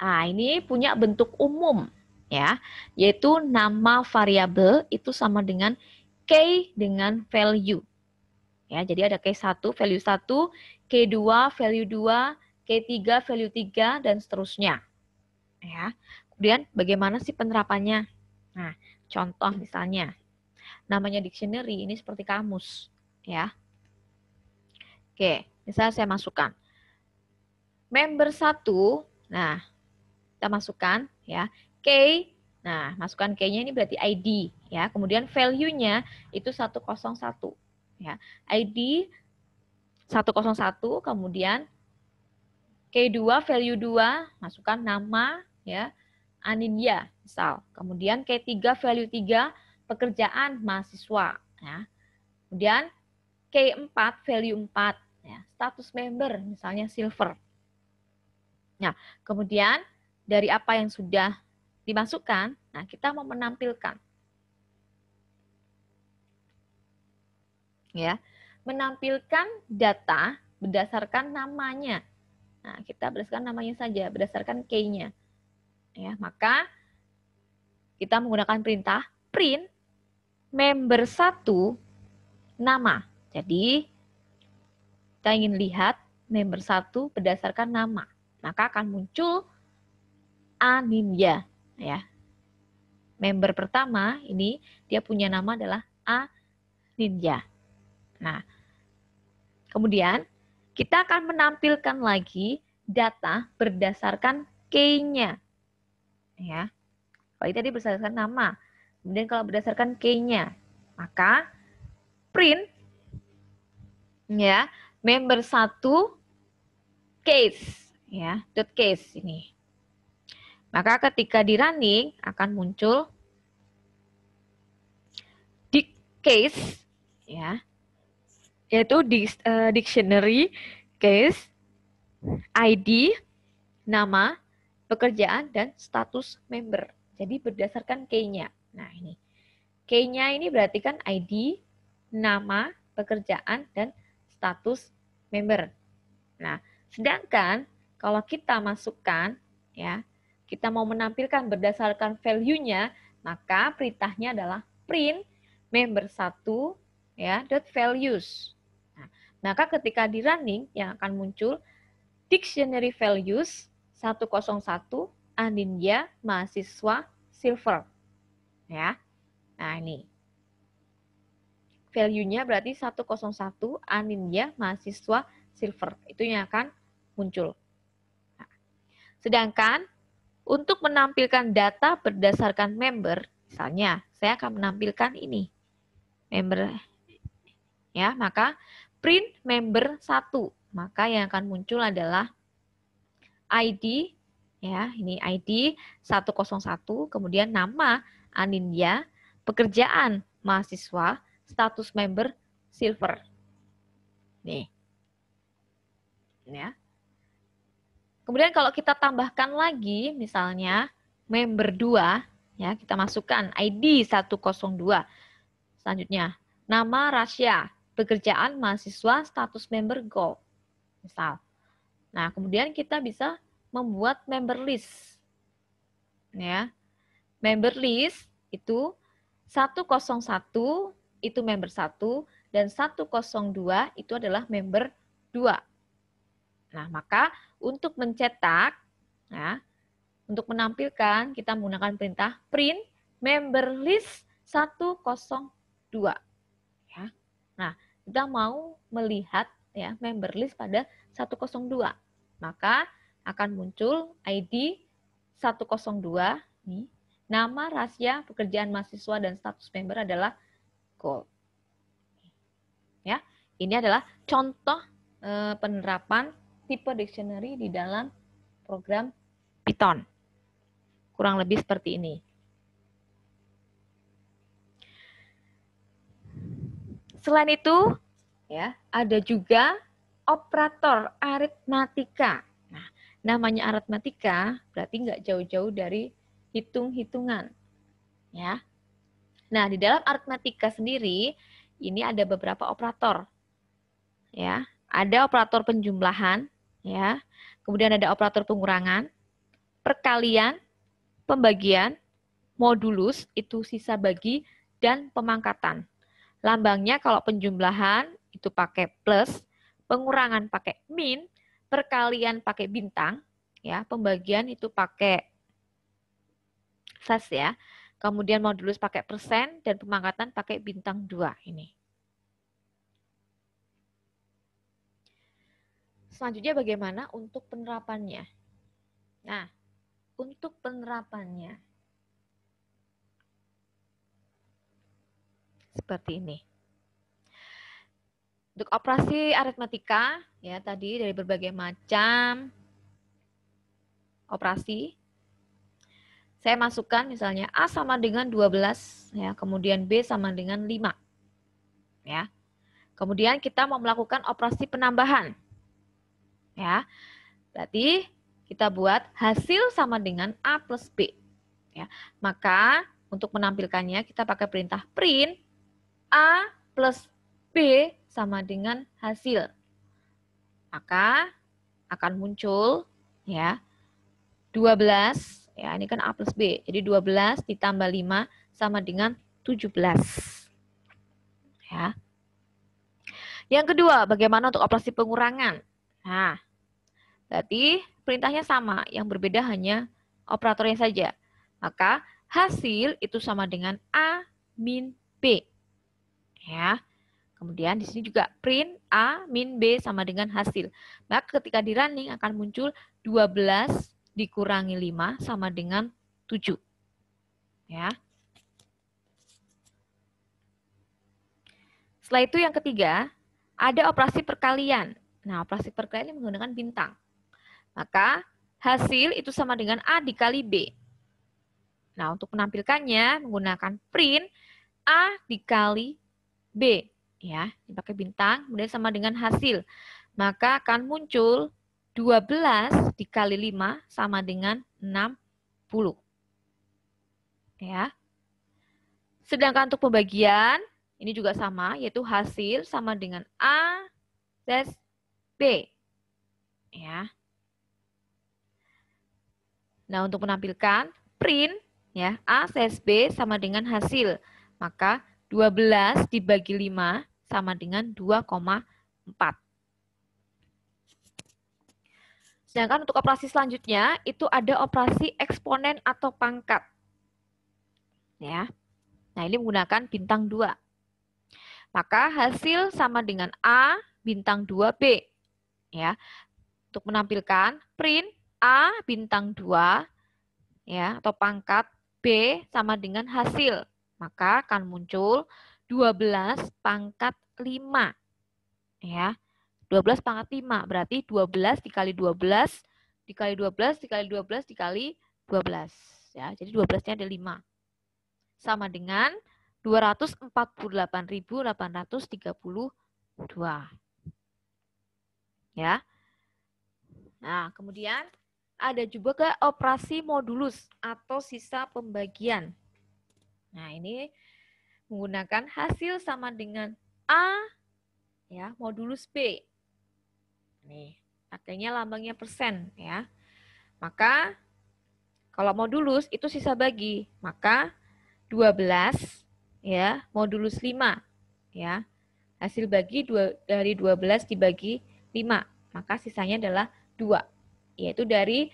ini punya bentuk umum ya, yaitu nama variabel itu sama dengan key dengan value. Ya, jadi ada K1 value 1, K2 value 2, K3 value 3 dan seterusnya. Ya. Kemudian bagaimana sih penerapannya? Nah, contoh misalnya namanya dictionary ini seperti kamus, ya. Oke, misalnya saya masukkan member 1. Nah, kita masukkan ya K. Nah, masukkan K-nya ini berarti ID ya. Kemudian value-nya itu 101 ya. ID 101, kemudian K2 value 2, masukkan nama ya. Anindya misal. Kemudian K3 value 3, pekerjaan mahasiswa ya. Kemudian K4 value 4 ya. Status member misalnya silver. Nah, kemudian dari apa yang sudah dimasukkan, nah kita mau menampilkan. Ya, menampilkan data berdasarkan namanya. Nah, kita berdasarkan namanya saja, berdasarkan key-nya. Ya, maka kita menggunakan perintah print member 1 nama. Jadi, kita ingin lihat member 1 berdasarkan nama. Maka akan muncul Anindya ya. Member pertama ini dia punya nama adalah Anindya. Nah, kemudian kita akan menampilkan lagi data berdasarkan key-nya. Ya. Kalau tadi berdasarkan nama. Kemudian kalau berdasarkan key-nya, maka print ya, member 1 case ya, dot case ini. Maka ketika di running akan muncul dict case ya, yaitu dictionary case, ID, nama, pekerjaan dan status member. Jadi berdasarkan key-nya. Nah, ini. Key-nya ini berarti kan ID, nama, pekerjaan dan status member. Nah, sedangkan kalau kita masukkan ya, kita mau menampilkan berdasarkan value-nya, maka perintahnya adalah print member 1 ya, dot values. Nah, maka ketika di running yang akan muncul dictionary values 101 Anindya mahasiswa silver. Ya. Nah, ini. Value-nya berarti 101 Anindya mahasiswa silver. Itu yang akan muncul. Nah, sedangkan untuk menampilkan data berdasarkan member, misalnya saya akan menampilkan ini. Member ya, maka print member 1. Maka yang akan muncul adalah ID, ya, ini ID 101, kemudian nama Anindya, pekerjaan mahasiswa, status member silver. Nih. Ya. Kemudian kalau kita tambahkan lagi, misalnya member 2, ya, kita masukkan ID 102. Selanjutnya, nama Rasya, pekerjaan mahasiswa, status member Gold. Misal. Nah, kemudian kita bisa membuat member list. Ya. Member list itu 101 itu member 1 dan 102 itu adalah member 2. Nah, maka untuk mencetak, ya, untuk menampilkan kita menggunakan perintah print member list 102. Ya. Nah, kita mau melihat, ya, member list pada 102. Maka akan muncul ID 102, nih, nama, Rasya, pekerjaan mahasiswa, dan status member adalah Gold. Ya, ini adalah contoh penerapan tipe dictionary di dalam program Python. Kurang lebih seperti ini. Selain itu, ya, ada juga operator aritmatika. Nah, namanya aritmatika berarti nggak jauh-jauh dari hitung-hitungan. Ya. Nah, di dalam aritmatika sendiri, ini ada beberapa operator. Ya, ada operator penjumlahan, ya. Kemudian ada operator pengurangan, perkalian, pembagian, modulus itu sisa bagi, dan pemangkatan. Lambangnya kalau penjumlahan itu pakai plus, pengurangan pakai min, perkalian pakai bintang, ya, pembagian itu pakai slash, ya. Kemudian modulus pakai persen dan pemangkatan pakai bintang 2 ini. Selanjutnya bagaimana untuk penerapannya? Nah, untuk penerapannya seperti ini. Untuk operasi aritmatika, ya, tadi dari berbagai macam operasi, saya masukkan misalnya A sama dengan 12, ya, kemudian B sama dengan 5. Ya. Kemudian kita mau melakukan operasi penambahan. Ya. Berarti kita buat hasil sama dengan A plus B. Ya. Maka untuk menampilkannya kita pakai perintah print A plus B sama dengan hasil. Maka akan muncul, ya, 12, ya, ini kan A plus B. Jadi 12 ditambah 5 sama dengan 17. Ya. Yang kedua, bagaimana untuk operasi pengurangan? Nah, berarti perintahnya sama, yang berbeda hanya operatornya saja. Maka hasil itu sama dengan A min B. Ya. Kemudian di sini juga print A min B sama dengan hasil. Maka ketika di running akan muncul 12 dikurangi 5 sama dengan 7. Ya. Setelah itu yang ketiga, ada operasi perkalian. Nah, operasi perkalian ini menggunakan bintang. Maka hasil itu sama dengan A dikali B. Nah, untuk menampilkannya menggunakan print A dikali B. Ya, dipakai bintang, kemudian sama dengan hasil. Maka akan muncul 12 dikali 5 sama dengan 60. Ya. Sedangkan untuk pembagian, ini juga sama, yaitu hasil sama dengan A plus B. Ya. Nah, untuk menampilkan print, ya, A plus B sama dengan hasil. Maka 12 dibagi 5 sama dengan 2,4. Sedangkan untuk operasi selanjutnya, itu ada operasi eksponen atau pangkat. Ya. Nah, ini menggunakan bintang 2. Maka hasil sama dengan A bintang 2B. Ya. Untuk menampilkan print A bintang 2, ya, atau pangkat B sama dengan hasil. Maka akan muncul 12 pangkat 5. Ya. 12 pangkat 5 berarti 12 dikali 12 dikali 12, dikali 12, dikali 12. Ya, jadi 12-nya ada 5. Sama dengan 248.832. Ya. Nah, kemudian ada juga ke operasi modulus atau sisa pembagian. Nah, ini menggunakan hasil sama dengan A ya, modulus B. Nih, pakainya lambangnya persen ya. Maka kalau modulus itu sisa bagi, maka 12 ya, modulus 5 ya. Hasil bagi dari 12 dibagi 5, maka sisanya adalah 2. Yaitu dari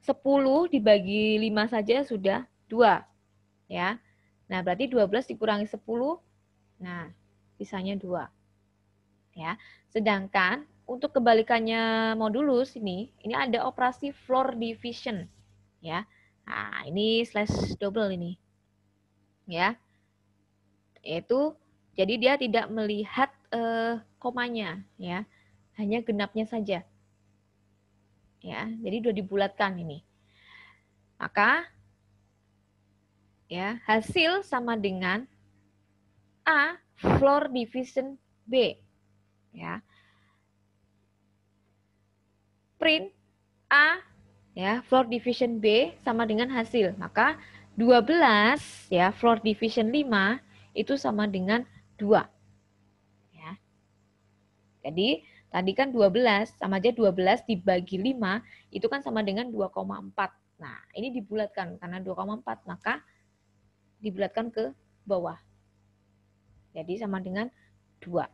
10 dibagi 5 saja sudah 2 ya. Nah, berarti 12 dikurangi 10, nah sisanya 2 ya. Sedangkan untuk kebalikannya modulus ini ada operasi floor division ya. Nah, ini slash double ini. Ya. Yaitu jadi dia tidak melihat komanya ya. Hanya genapnya saja. Ya, jadi sudah dibulatkan ini. Maka ya, hasil sama dengan A floor division B. Ya. Print A ya, floor division B sama dengan hasil. Maka 12 ya, floor division 5 itu sama dengan 2. Ya. Jadi tadi kan 12 sama aja 12 dibagi 5 itu kan sama dengan 2,4. Nah, ini dibulatkan karena 2,4 maka dibulatkan ke bawah. Jadi sama dengan 2.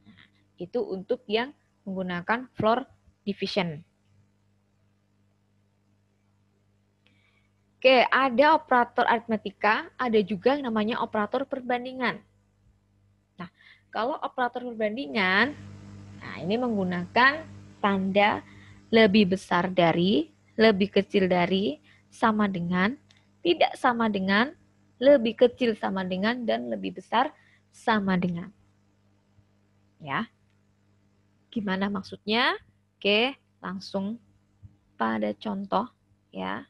Nah, itu untuk yang menggunakan floor division. Oke, ada operator aritmetika, ada juga yang namanya operator perbandingan. Nah, kalau operator perbandingan, nah ini menggunakan tanda lebih besar dari, lebih kecil dari, sama dengan, tidak sama dengan, lebih kecil sama dengan, dan lebih besar sama dengan. Ya, gimana maksudnya? Oke, langsung pada contoh ya.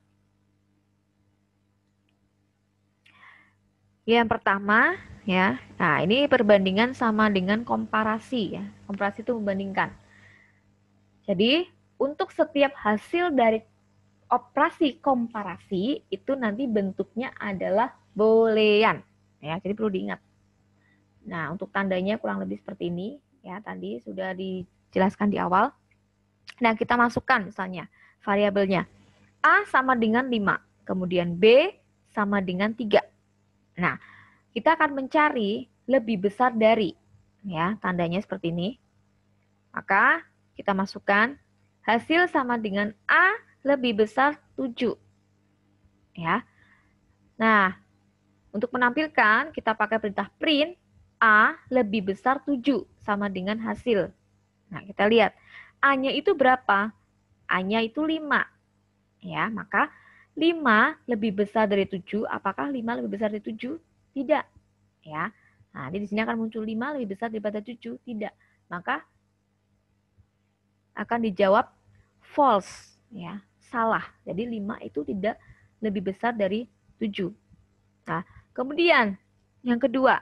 Yang pertama ya, nah ini perbandingan sama dengan komparasi ya. Komparasi itu membandingkan. Jadi untuk setiap hasil dari operasi komparasi itu nanti bentuknya adalah boolean ya. Jadi perlu diingat. Nah untuk tandanya kurang lebih seperti ini ya. Tadi sudah dijelaskan di awal. Nah kita masukkan misalnya variabelnya A sama dengan 5, kemudian B sama dengan 3. Nah, kita akan mencari lebih besar dari, ya, tandanya seperti ini. Maka kita masukkan hasil sama dengan A lebih besar 7. Ya. Nah, untuk menampilkan kita pakai perintah print A lebih besar 7 sama dengan hasil. Nah, kita lihat A-nya itu berapa? A-nya itu 5. Ya, maka 5 lebih besar dari 7. Apakah 5 lebih besar dari 7? Tidak. Ya. Nah, di sini akan muncul 5 lebih besar daripada 7. Tidak. Maka akan dijawab false. Ya, salah. Jadi 5 itu tidak lebih besar dari 7. Nah, kemudian yang kedua.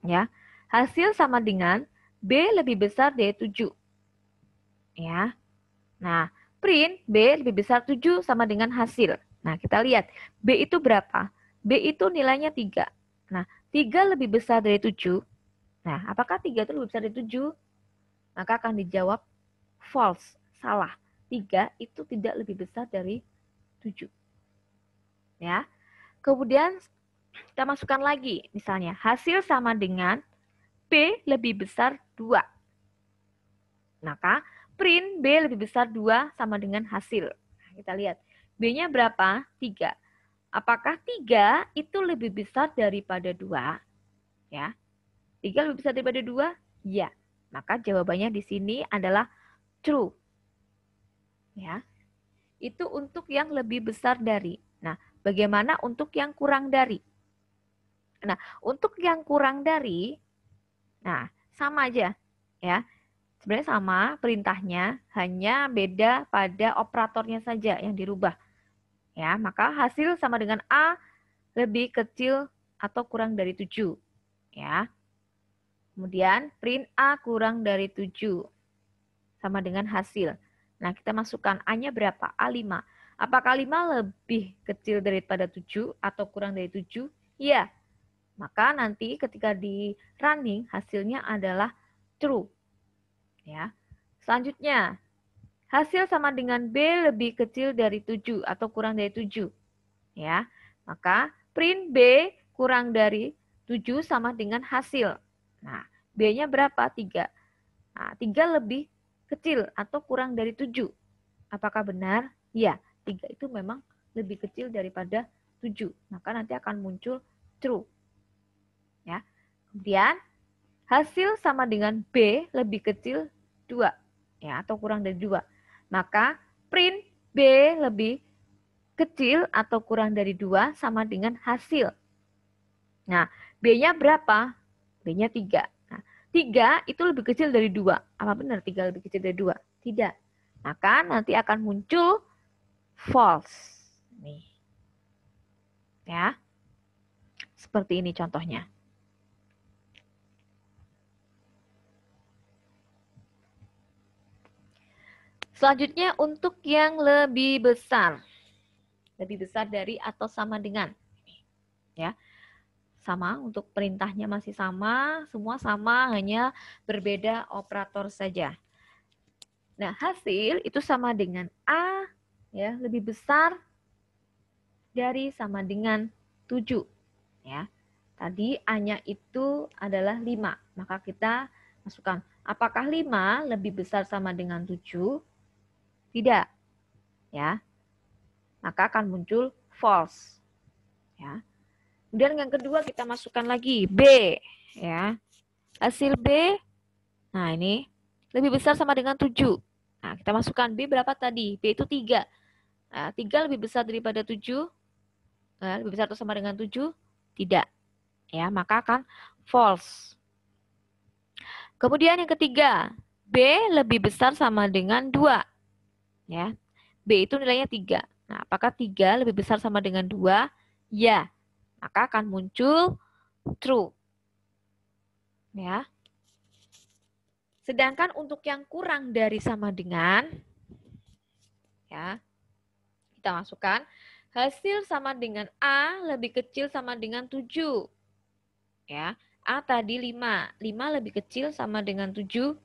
Ya, hasil sama dengan B lebih besar dari 7. Ya. Nah, print B lebih besar 7 sama dengan hasil. Nah, kita lihat. B itu berapa? B itu nilainya 3. Nah, 3 lebih besar dari 7. Nah, apakah 3 itu lebih besar dari 7? Maka akan dijawab false, salah. 3 itu tidak lebih besar dari 7. Ya. Kemudian kita masukkan lagi. Misalnya, hasil sama dengan B lebih besar 2. Maka print B lebih besar 2 sama dengan hasil. Nah, kita lihat. B-nya berapa? 3. Apakah 3 itu lebih besar daripada 2? Ya. 3 lebih besar daripada 2? Ya. Maka jawabannya di sini adalah true. Ya. Itu untuk yang lebih besar dari. Nah, bagaimana untuk yang kurang dari? Nah, untuk yang kurang dari, nah, sama aja. Ya. Sebenarnya sama perintahnya, hanya beda pada operatornya saja yang dirubah. Ya, maka hasil sama dengan A lebih kecil atau kurang dari 7. Ya. Kemudian print A kurang dari 7 sama dengan hasil. Nah, kita masukkan A-nya berapa? A5. Apakah 5 lebih kecil daripada 7 atau kurang dari 7? Iya. Maka nanti ketika di running hasilnya adalah true. Ya. Selanjutnya, hasil sama dengan B lebih kecil dari 7 atau kurang dari 7. Ya. Maka print B kurang dari 7 sama dengan hasil. Nah, B-nya berapa? 3. Nah, 3 lebih kecil atau kurang dari 7. Apakah benar? Ya, 3 itu memang lebih kecil daripada 7. Maka nanti akan muncul true. Ya. Kemudian hasil sama dengan B lebih kecil 2 ya atau kurang dari 2. Maka print B lebih kecil atau kurang dari 2 sama dengan hasil. Nah, B-nya berapa? B-nya 3. Nah, 3 itu lebih kecil dari 2. Apa benar 3 lebih kecil dari 2? Tidak. Maka nanti akan muncul false. Nih. Ya. Seperti ini contohnya. Selanjutnya untuk yang lebih besar. Lebih besar dari atau sama dengan. Ya. Sama, untuk perintahnya masih sama, semua sama, hanya berbeda operator saja. Nah, hasil itu sama dengan A ya, lebih besar dari sama dengan 7 ya. Tadi A-nya itu adalah 5, maka kita masukkan apakah 5 lebih besar sama dengan 7? Tidak. Ya. Maka akan muncul false. Ya. Kemudian yang kedua kita masukkan lagi B ya. Hasil B, nah ini lebih besar sama dengan 7. Nah, kita masukkan B berapa tadi? B itu 3. Nah, 3 lebih besar daripada 7. Nah, lebih besar atau sama dengan 7? Tidak. Ya, maka akan false. Kemudian yang ketiga, B lebih besar sama dengan 2. Ya. B itu nilainya 3. Nah, apakah 3 lebih besar sama dengan 2? Ya. Maka akan muncul true. Ya. Sedangkan untuk yang kurang dari sama dengan, ya, kita masukkan hasil sama dengan A lebih kecil sama dengan 7. Ya, A tadi 5. 5 lebih kecil sama dengan 7.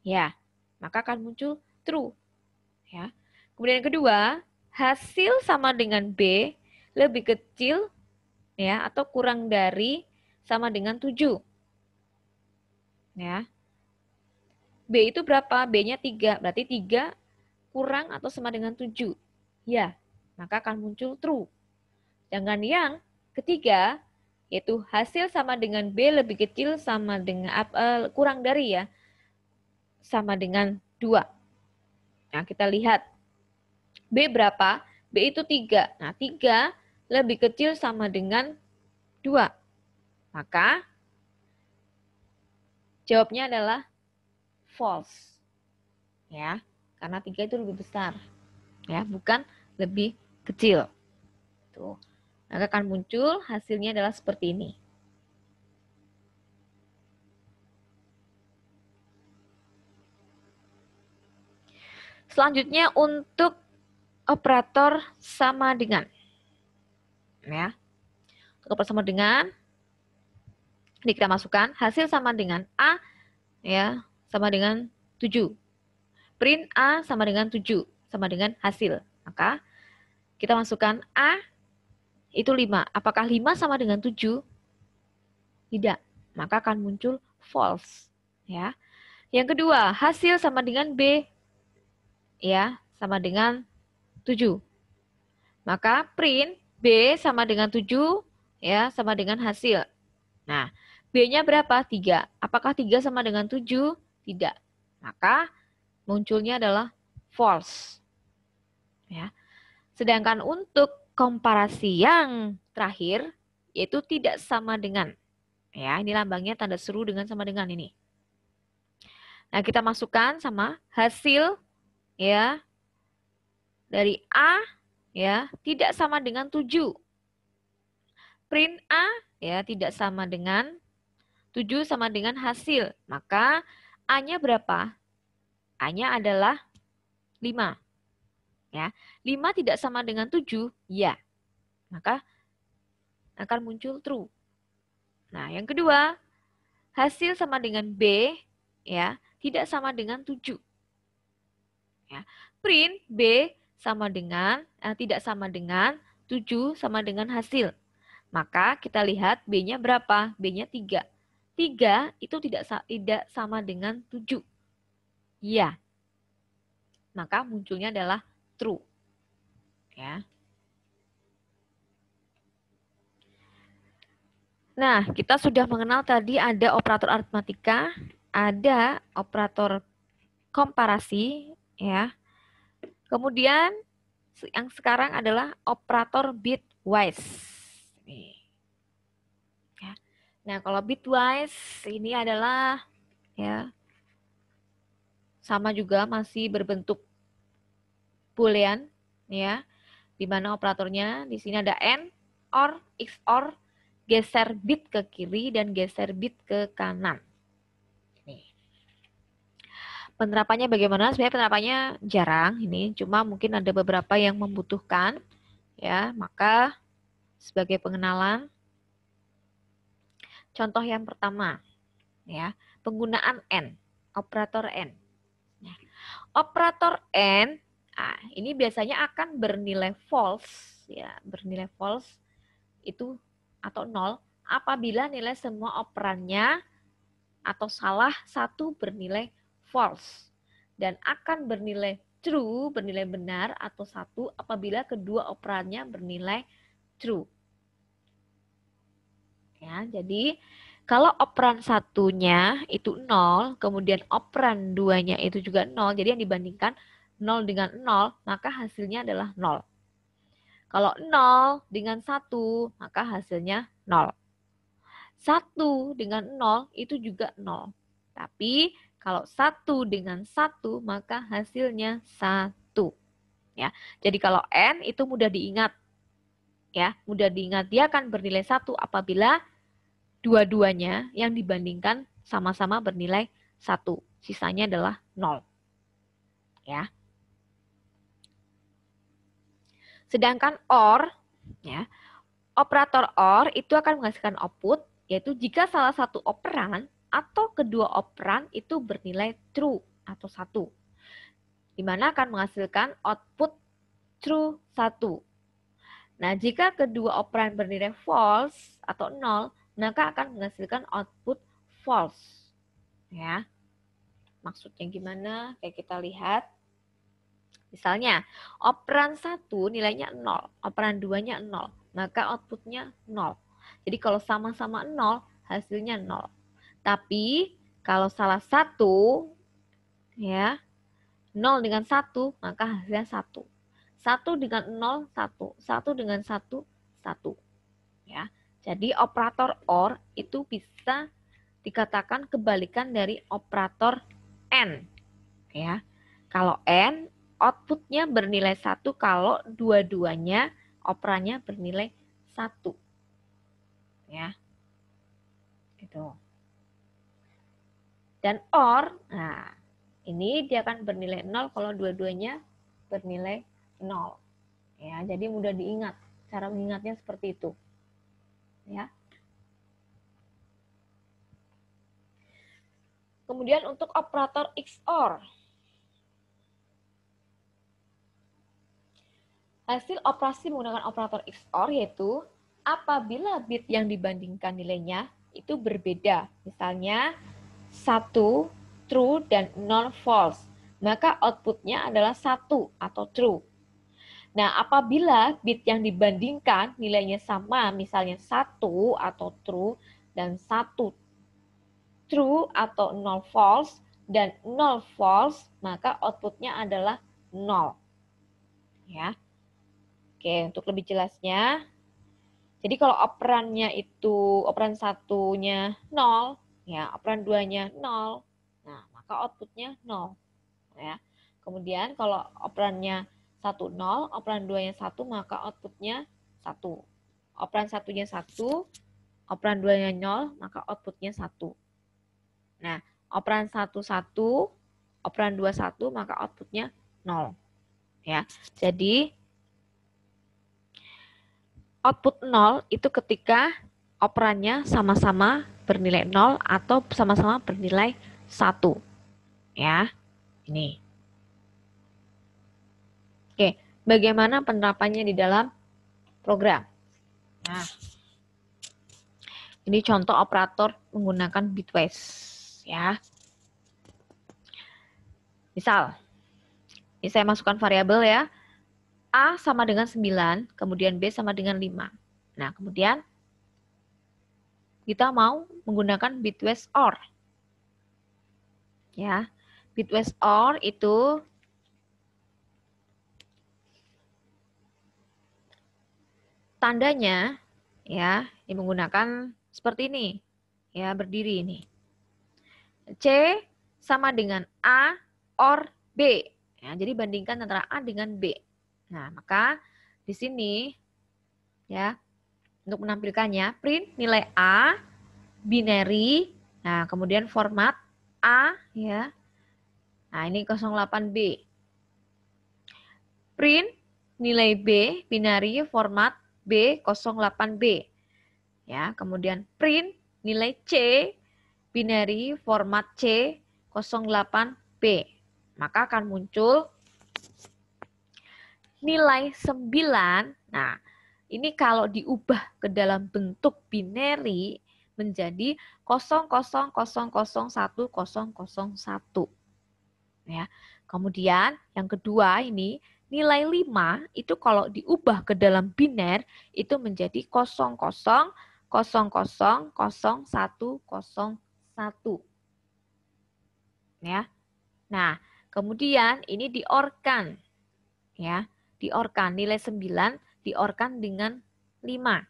Ya, maka akan muncul true. Ya. Kemudian yang kedua, hasil sama dengan B lebih kecil ya atau kurang dari sama dengan 7. Ya. B itu berapa? B-nya 3. Berarti 3 kurang atau sama dengan 7. Ya, maka akan muncul true. Sedangkan yang ketiga, yaitu hasil sama dengan B lebih kecil sama dengan kurang dari ya, sama dengan 2. Nah, kita lihat B berapa? B itu 3. Nah, 3 lebih kecil sama dengan 2. Maka jawabnya adalah false. Ya, karena 3 itu lebih besar. Ya, bukan lebih kecil. Tuh. Maka akan muncul hasilnya adalah seperti ini. Selanjutnya untuk operator sama dengan. Ya. Untuk operator sama dengan, ini kita masukkan hasil sama dengan A ya, sama dengan 7. Print A sama dengan 7, sama dengan hasil. Maka kita masukkan A itu 5. Apakah 5 sama dengan 7? Tidak. Maka akan muncul false. Ya. Yang kedua, hasil sama dengan B. Ya, sama dengan 7. Maka print B sama dengan 7, ya, sama dengan hasil. Nah, B-nya berapa? 3. Apakah 3 sama dengan 7? Tidak. Maka munculnya adalah false. Ya. Sedangkan untuk komparasi yang terakhir, yaitu tidak sama dengan. Ya, ini lambangnya tanda seru dengan sama dengan ini. Nah, kita masukkan sama hasil ya dari A ya tidak sama dengan 7. Print A ya tidak sama dengan 7 sama dengan hasil. Maka A-nya berapa? A-nya adalah 5. Ya. 5 tidak sama dengan 7, ya. Maka akan muncul true. Nah, yang kedua, hasil sama dengan B ya, tidak sama dengan 7. Ya. Print B sama dengan tidak sama dengan 7 sama dengan hasil. Maka kita lihat B-nya berapa? B-nya 3. 3 itu tidak sama dengan 7. Ya. Maka munculnya adalah true. Ya. Nah, kita sudah mengenal tadi ada operator aritmatika, ada operator komparasi, ya. Kemudian yang sekarang adalah operator bitwise. Ya. Nah, kalau bitwise ini adalah ya sama juga masih berbentuk boolean, ya. Di mana operatornya di sini ada AND, OR, XOR, geser bit ke kiri dan geser bit ke kanan. Nih. Penerapannya bagaimana? Sebenarnya penerapannya jarang ini, cuma mungkin ada beberapa yang membutuhkan, ya. Maka sebagai pengenalan, contoh yang pertama, ya, penggunaan AND, operator AND. Nah, operator AND, ini biasanya akan bernilai false, ya, bernilai false itu atau 0 apabila nilai semua operannya atau salah satu bernilai false dan akan bernilai true, bernilai benar atau satu apabila kedua operannya bernilai true. Ya, jadi kalau operan satunya itu 0, kemudian operan duanya itu juga 0, jadi yang dibandingkan 0 dengan 0, maka hasilnya adalah 0. Kalau 0 dengan 1, maka hasilnya 0. 1 dengan 0 itu juga 0. Tapi kalau 1 dengan 1, maka hasilnya 1. Ya. Jadi kalau N itu mudah diingat. Ya, mudah diingat. Dia akan bernilai 1 apabila dua-duanya yang dibandingkan sama-sama bernilai 1. Sisanya adalah 0. Ya. Sedangkan OR, ya, operator OR itu akan menghasilkan output, yaitu jika salah satu operan atau kedua operan itu bernilai true atau 1. Di mana akan menghasilkan output true 1. Nah, jika kedua operan bernilai false atau 0, maka akan menghasilkan output false. Ya. Maksudnya gimana? Kayak kita lihat. Misalnya, operan 1 nilainya 0, operan 2-nya 0, maka outputnya 0. Jadi kalau sama-sama 0, hasilnya 0. Tapi kalau salah satu, ya, 0 dengan 1, maka hasilnya 1. 1 dengan 0, 1. 1 dengan 1, 1. Ya. Jadi operator OR itu bisa dikatakan kebalikan dari operator AND. Ya. Kalau AND, outputnya bernilai 1 kalau dua-duanya operannya bernilai 1. Ya. Gitu. Dan OR, nah, ini dia akan bernilai 0 kalau dua-duanya bernilai 0. Ya, jadi mudah diingat. Cara mengingatnya seperti itu. Ya. Kemudian untuk operator XOR. Hasil operasi menggunakan operator XOR yaitu apabila bit yang dibandingkan nilainya itu berbeda. Misalnya 1 true dan 0 false. Maka outputnya adalah 1 atau true. Nah, apabila bit yang dibandingkan nilainya sama, misalnya 1 atau true dan 1 true atau 0 false dan 0 false, maka outputnya adalah 0. Ya. Oke, untuk lebih jelasnya, jadi kalau operannya itu, operan satunya 0, ya operan 2-nya 0, nah maka maka outputnya 0. Ya. Kemudian kalau operannya 1, 0, operan 2-nya 1, maka outputnya 1. Operan 1-nya 1, operan 2-nya 0, maka outputnya 1. Nah, operan 1, 1, operan 2, 1, maka outputnya 0. Ya. Jadi, output 0 itu ketika operannya sama-sama bernilai 0 atau sama-sama bernilai 1. Ya, ini. Oke, bagaimana penerapannya di dalam program? Nah, ini contoh operator menggunakan bitwise. Ya. Misal, ini saya masukkan variabel ya. A sama dengan 9, kemudian B sama dengan 5. Nah, kemudian kita mau menggunakan bitwise OR. Ya, bitwise OR itu tandanya ya, ini menggunakan seperti ini. Ya, berdiri ini. C sama dengan A OR B. Ya, jadi bandingkan antara A dengan B. Nah, maka di sini ya, untuk menampilkannya print nilai A binary. Nah, kemudian format A ya. Nah, ini 08B. Print nilai B binary format B08B. Ya, kemudian print nilai C binary format C08B. Maka akan muncul nilai 9. Nah, ini kalau diubah ke dalam bentuk binary menjadi 00001001. Ya. Kemudian yang kedua ini nilai 5 itu kalau diubah ke dalam biner itu menjadi 00000101. Ya. Nah, kemudian ini diorkan. Ya, diorkan nilai 9 diorkan dengan 5.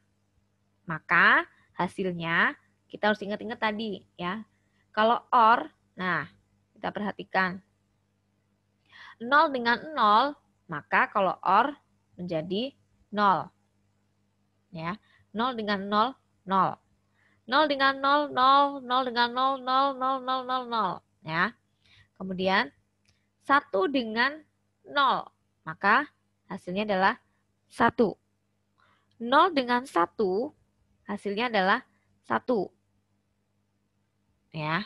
Maka hasilnya kita harus ingat-ingat tadi ya. Kalau OR, nah kita perhatikan 0 dengan 0, maka kalau OR menjadi 0. Ya, 0 dengan 0, 0. 0 dengan 0, 0, 0 dengan 0, 0, 0, 0, 0, 0. Ya. Kemudian 1 dengan 0, maka hasilnya adalah 1. 0 dengan 1, hasilnya adalah 1. Ya.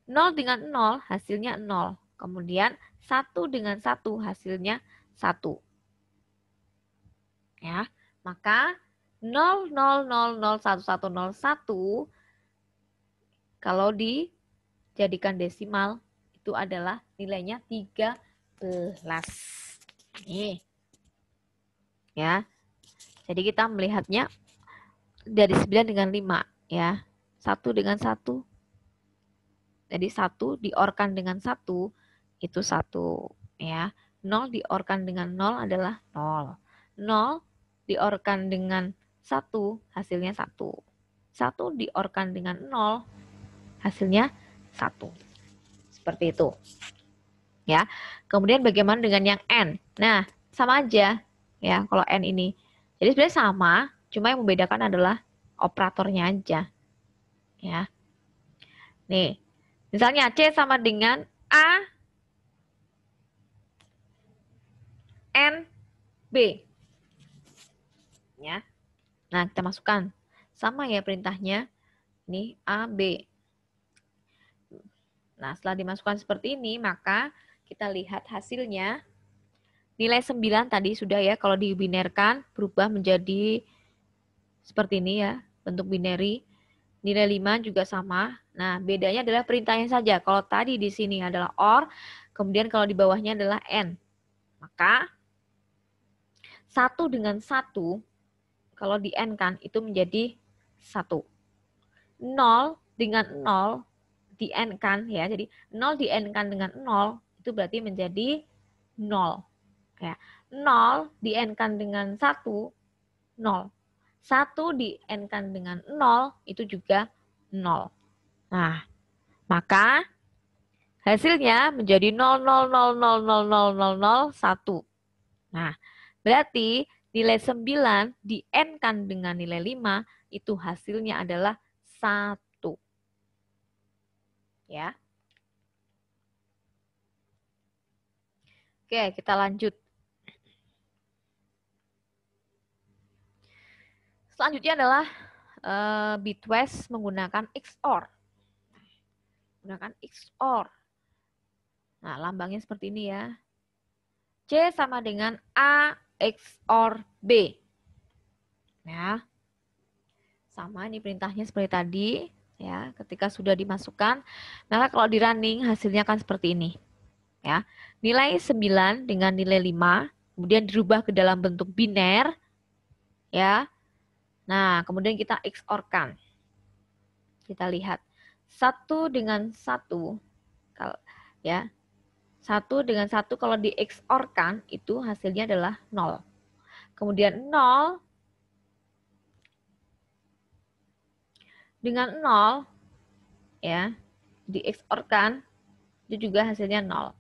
0 dengan 0, hasilnya 0. Kemudian 1 dengan 1, hasilnya 1. Ya. Maka 0, 0, 0, 0, 1, 1, 0, 1, kalau dijadikan desimal, itu adalah nilainya 13. Nih. Ya. Jadi kita melihatnya dari 9 dengan 5 ya. 1 dengan 1. Jadi 1 diorkan dengan 1 itu 1 ya. 0 diorkan dengan 0 adalah 0. 0 diorkan dengan 1 hasilnya 1. 1 diorkan dengan 0 hasilnya 1. Seperti itu. Ya. Kemudian bagaimana dengan yang N? Nah, sama aja ya kalau N ini. Jadi sebenarnya sama, cuma yang membedakan adalah operatornya aja. Ya. Nih, misalnya C sama dengan A N B. Ya. Nah, kita masukkan. Sama ya perintahnya. Ini A B. Nah, setelah dimasukkan seperti ini, maka kita lihat hasilnya. Nilai 9 tadi sudah ya, kalau dibinerkan berubah menjadi seperti ini ya, bentuk binary. Nilai 5 juga sama. Nah, bedanya adalah perintahnya saja. Kalau tadi di sini adalah OR, kemudian kalau di bawahnya adalah AND. Maka 1 dengan 1, kalau di AND kan, itu menjadi 1. 0 dengan 0, di AND kan ya. Jadi 0 di AND kan dengan 0, itu berarti menjadi 0. Ya. 0 di AND kan dengan 1, 0. 1 di N kan dengan 0, itu juga 0. Nah, Maka hasilnya menjadi 0,000000001. Nah, berarti nilai 9 di N-kan dengan nilai 5, itu hasilnya adalah 1. Ya. Oke, kita lanjut. Selanjutnya adalah bitwise menggunakan XOR. Menggunakan XOR. Nah, lambangnya seperti ini ya. C sama dengan A XOR B. Ya. Sama ini perintahnya seperti tadi. Ya, ketika sudah dimasukkan, maka kalau di running hasilnya akan seperti ini. Ya. Nilai 9 dengan nilai 5, kemudian dirubah ke dalam bentuk biner. Ya. Nah, kemudian kita XOR-kan. Kita lihat 1 dengan 1, kalau ya 1 dengan 1 kalau di XOR-kan itu hasilnya adalah 0. Kemudian 0 dengan 0 ya di XOR-kan itu juga hasilnya 0.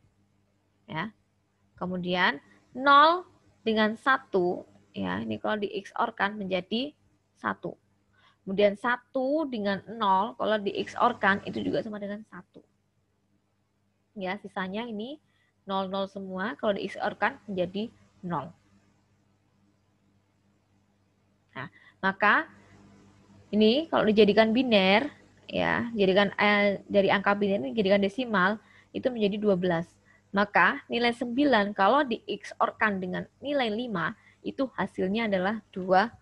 Ya. Kemudian 0 dengan 1 ya, ini kalau di XOR-kan menjadi 1. Kemudian 1 dengan 0 kalau di XOR-kan itu juga sama dengan 1. Ya, sisanya ini 0, 0 semua. Kalau di XOR-kan menjadi 0. Nah, maka ini kalau dijadikan biner, ya, jadikan dari angka biner ini dijadikan desimal, itu menjadi 12. Maka nilai 9 kalau di XOR-kan dengan nilai 5, itu hasilnya adalah 12.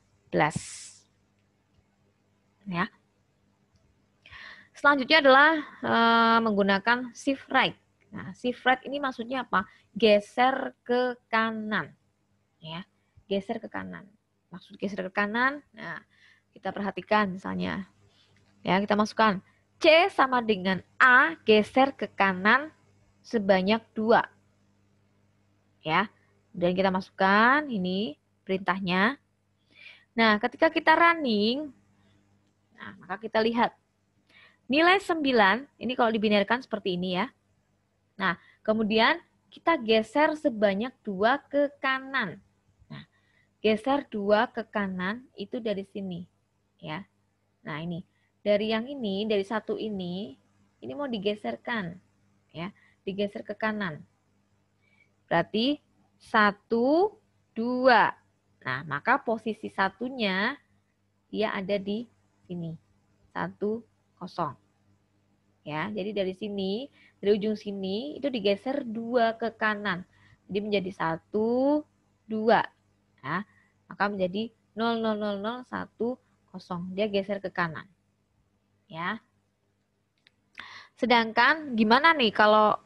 Ya. Selanjutnya adalah menggunakan shift right. Nah, shift right ini maksudnya apa? Geser ke kanan. Ya, geser ke kanan. Maksud geser ke kanan, nah, kita perhatikan misalnya. Ya, kita masukkan C sama dengan A geser ke kanan sebanyak 2. Ya. Dan kita masukkan ini perintahnya. Nah, ketika kita running, nah, maka kita lihat nilai 9, ini kalau dibinarkan seperti ini ya. Nah, kemudian kita geser sebanyak 2 ke kanan. Nah, geser 2 ke kanan itu dari sini. Ya. Nah, ini. Dari yang ini, dari 1 ini mau digeserkan. Ya, digeser ke kanan. Berarti 1, 2. Nah, maka posisi satunya dia ada di sini. 1, 0. Ya, jadi dari sini, dari ujung sini itu digeser 2 ke kanan. Jadi menjadi 1, 2. Ya, maka menjadi 0, 0, 0, 0, 1, 0. Dia geser ke kanan. Ya. Sedangkan gimana nih kalau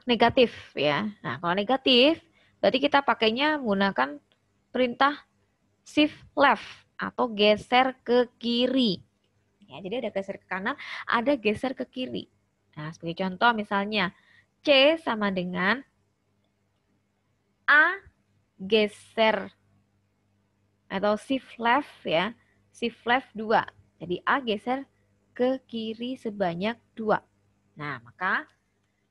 negatif ya? Nah, kalau negatif berarti kita pakainya menggunakan perintah shift left atau geser ke kiri. Ya, jadi ada geser ke kanan, ada geser ke kiri. Nah, sebagai contoh misalnya C sama dengan A geser atau shift left ya, shift left 2. Jadi A geser ke kiri sebanyak 2. Nah, maka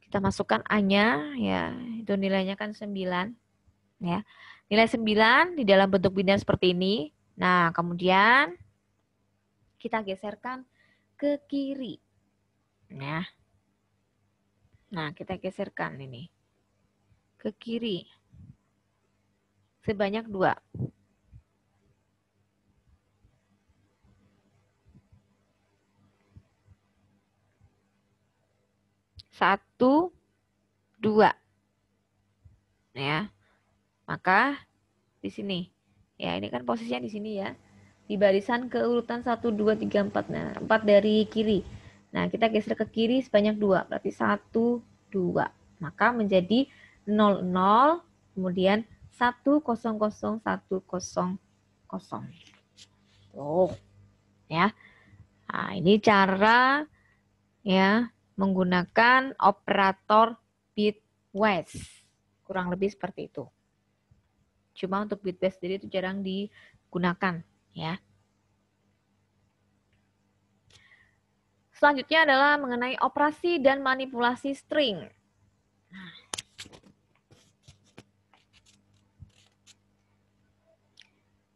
kita masukkan A-nya ya, itu nilainya kan 9 ya. Nilai 9 di dalam bentuk biner seperti ini. Nah, kemudian kita geserkan ke kiri. Nah, kita geserkan ini ke kiri sebanyak 2. 1, 2. Ya. Maka di sini. Ya, ini kan posisinya di sini ya. Di barisan keurutan 1, 2, 3, 4. Nah, 4 dari kiri. Nah, kita geser ke kiri sebanyak 2. Berarti 1, 2. Maka menjadi 0, 0. Kemudian 1, 0, 0, 1, 0, 0. Tuh. Ya. Nah, ini cara ya menggunakan operator bitwise. Kurang lebih seperti itu. Cuma untuk bitwise sendiri itu jarang digunakan ya. Selanjutnya adalah mengenai operasi dan manipulasi string.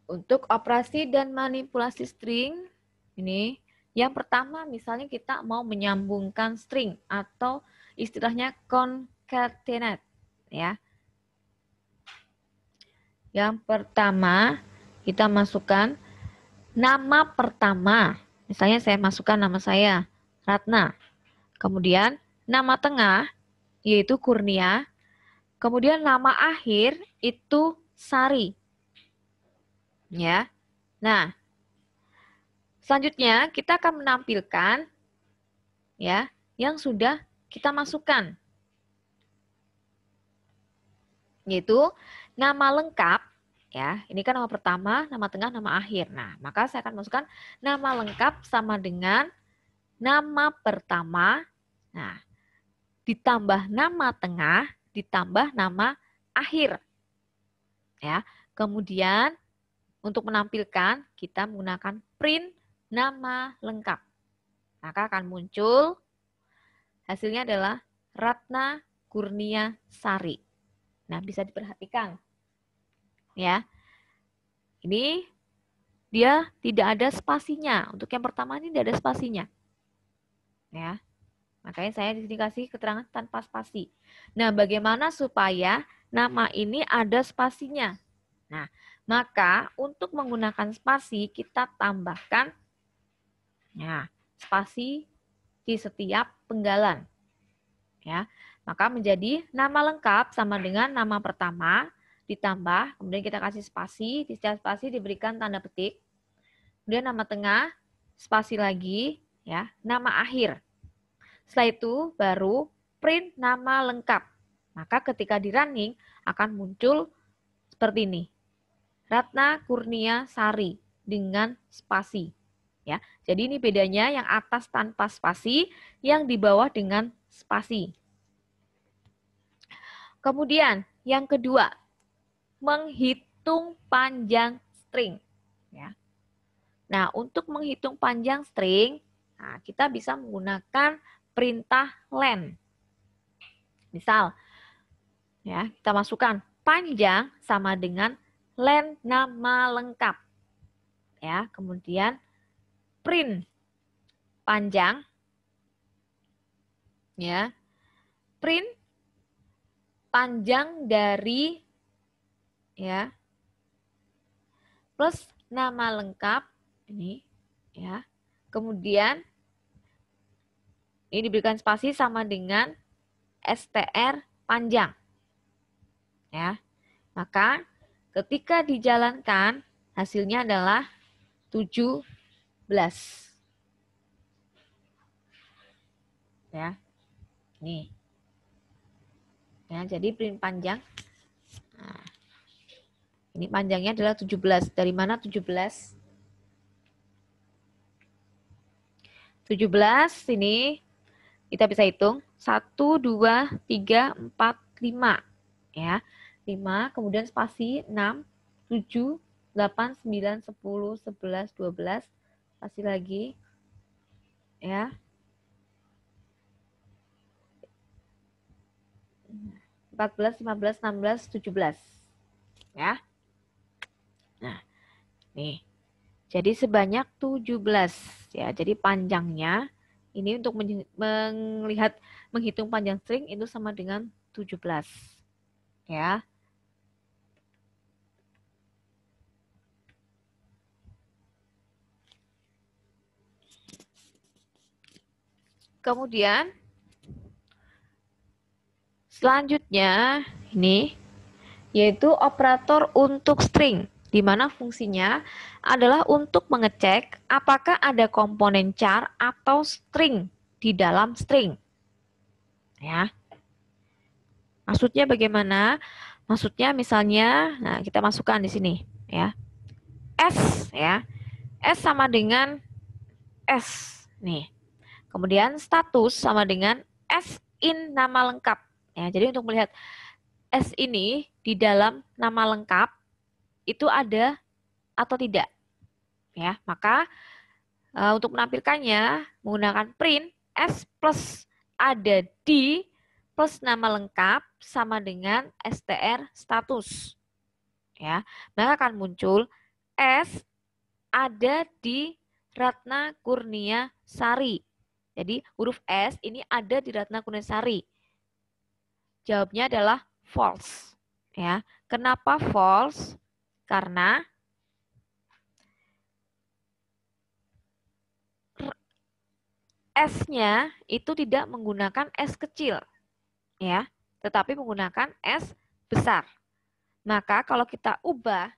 Untuk operasi dan manipulasi string, ini yang pertama misalnya kita mau menyambungkan string atau istilahnya concatenate, ya. Yang pertama kita masukkan nama pertama. Misalnya saya masukkan nama saya, Ratna. Kemudian nama tengah, yaitu Kurnia. Kemudian nama akhir itu Sari. Ya. Nah, selanjutnya kita akan menampilkan ya yang sudah kita masukkan. Yaitu nama lengkap, ya. Ini kan nama pertama, nama tengah, nama akhir. Nah, maka saya akan masukkan nama lengkap sama dengan nama pertama. Nah, ditambah nama tengah, ditambah nama akhir. Ya. Kemudian untuk menampilkan kita menggunakan print nama lengkap. Maka akan muncul hasilnya adalah Ratna Kurnia Sari. Nah, bisa diperhatikan. Ya. Ini dia tidak ada spasinya. Untuk yang pertama ini tidak ada spasinya. Ya. Makanya saya di sini kasih keterangan tanpa spasi. Nah, bagaimana supaya nama ini ada spasinya? Nah, maka untuk menggunakan spasi kita tambahkan ya, spasi di setiap penggalan. Ya, maka menjadi nama lengkap sama dengan nama pertama ditambah, kemudian kita kasih spasi, di setiap spasi diberikan tanda petik. Kemudian nama tengah, spasi lagi, ya, nama akhir. Setelah itu baru print nama lengkap. Maka ketika di running akan muncul seperti ini. Ratna Kurnia Sari dengan spasi. Ya, jadi ini bedanya yang atas tanpa spasi, yang di bawah dengan spasi. Kemudian yang kedua, menghitung panjang string. Ya. Nah, untuk menghitung panjang string, nah, kita bisa menggunakan perintah len. Misal, ya, kita masukkan panjang sama dengan len nama lengkap. Ya, kemudian print panjang, ya, print panjang dari, ya, plus nama lengkap ini, ya. Kemudian ini diberikan spasi sama dengan str panjang. Ya. Maka ketika dijalankan hasilnya adalah 17. Ya. Nih. Ya, jadi print panjang. Nah, ini panjangnya adalah 17. Dari mana 17? 17 ini kita bisa hitung 1, 2, 3, 4, 5. Ya. 5, kemudian spasi 6, 7, 8, 9, 10, 11, 12. Spasi lagi. Ya. 14, 15, 16, 17. Ya. Nah, nih. Jadi sebanyak 17. Ya, jadi panjangnya ini untuk melihat menghitung panjang string itu sama dengan 17. Ya. Kemudian selanjutnya ini yaitu operator untuk string, di mana fungsinya adalah untuk mengecek apakah ada komponen char atau string di dalam string. Ya. Maksudnya bagaimana? Maksudnya misalnya, nah kita masukkan di sini, ya. S, ya. S sama dengan S, nih. Kemudian status sama dengan S in nama lengkap. Ya, jadi untuk melihat S ini di dalam nama lengkap itu ada atau tidak. Ya, maka Untuk menampilkannya menggunakan print S plus ada di plus nama lengkap sama dengan str status. Ya, maka akan muncul S ada di Ratna Kurnia Sari. Jadi huruf S ini ada di Ratna Kurnia Sari. Jawabnya adalah false. Ya, kenapa false? Karena S-nya itu tidak menggunakan S kecil, ya, tetapi menggunakan S besar. Maka kalau kita ubah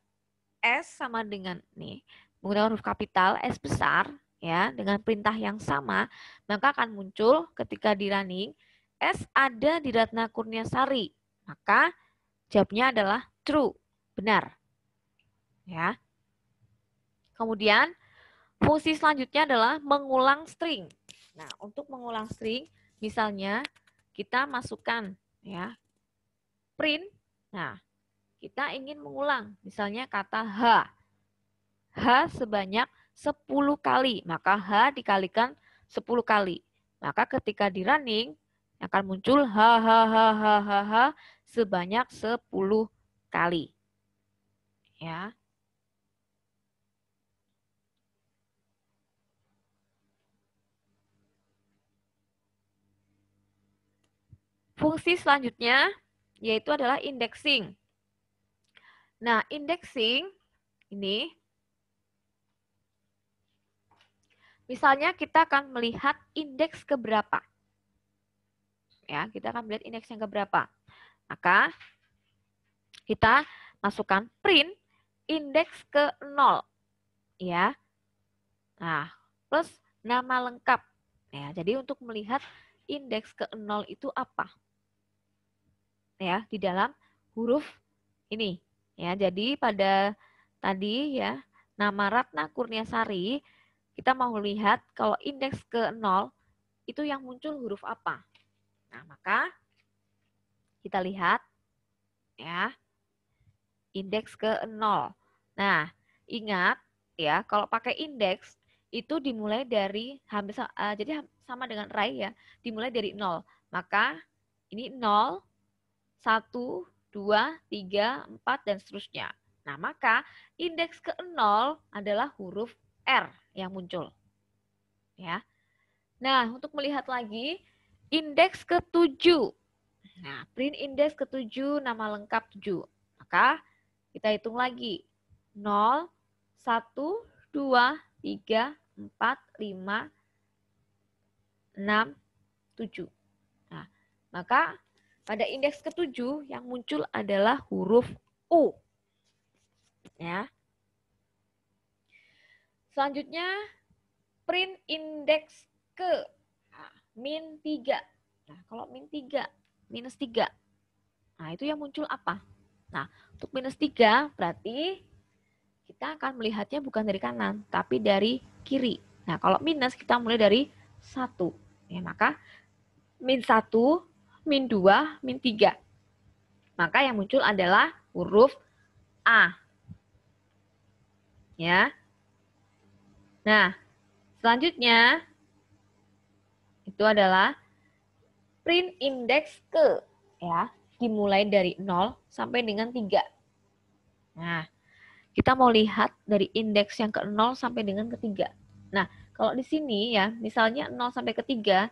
S sama dengan nih, menggunakan huruf kapital S besar, ya, dengan perintah yang sama, maka akan muncul ketika di running S ada di Ratna Kurniasari. Maka jawabnya adalah true, benar. Ya. Kemudian fungsi selanjutnya adalah mengulang string. Nah, untuk mengulang string, misalnya kita masukkan ya print. Nah, kita ingin mengulang misalnya kata H. H sebanyak 10 kali, maka H dikalikan 10 kali. Maka ketika di running akan muncul H H H H H H sebanyak 10 kali. Ya. Fungsi selanjutnya yaitu adalah indexing. Nah, indexing ini misalnya kita akan melihat indeks keberapa. Ya, kita akan melihat indeks yang keberapa. Maka kita masukkan print indeks ke 0. Ya. Nah, plus nama lengkap. Ya, jadi untuk melihat indeks ke 0 itu apa? Ya, di dalam huruf ini. Ya, jadi pada tadi ya, nama Ratna Kurniasari, kita mau lihat kalau indeks ke 0 itu yang muncul huruf apa. Nah, maka kita lihat ya, indeks ke 0. Nah, ingat ya, kalau pakai indeks itu dimulai dari jadi sama dengan array ya, dimulai dari 0. Maka ini 0, 1, 2, 3, 4 dan seterusnya. Nah, maka indeks ke 0 adalah huruf R yang muncul. Ya. Nah, untuk melihat lagi indeks ke 7. Nah, print indeks ke 7 nama lengkap 7. Maka kita hitung lagi. 0, 1, 2, 3, 4, 5, 6, 7. Nah, maka pada indeks ke-7 yang muncul adalah huruf U. Ya. Selanjutnya print indeks ke min 3. Nah, kalau min 3, minus 3. Nah, itu yang muncul apa? Nah, untuk minus 3 berarti kita akan melihatnya bukan dari kanan, tapi dari kiri. Nah, kalau minus kita mulai dari 1. Ya, maka min 1, min 2, min 3. Maka yang muncul adalah huruf A. Ya. Nah, selanjutnya itu adalah print indeks ke, ya, dimulai dari 0 sampai dengan 3. Nah, kita mau lihat dari indeks yang ke 0 sampai dengan ke 3. Nah, kalau di sini ya, misalnya 0 sampai ke 3,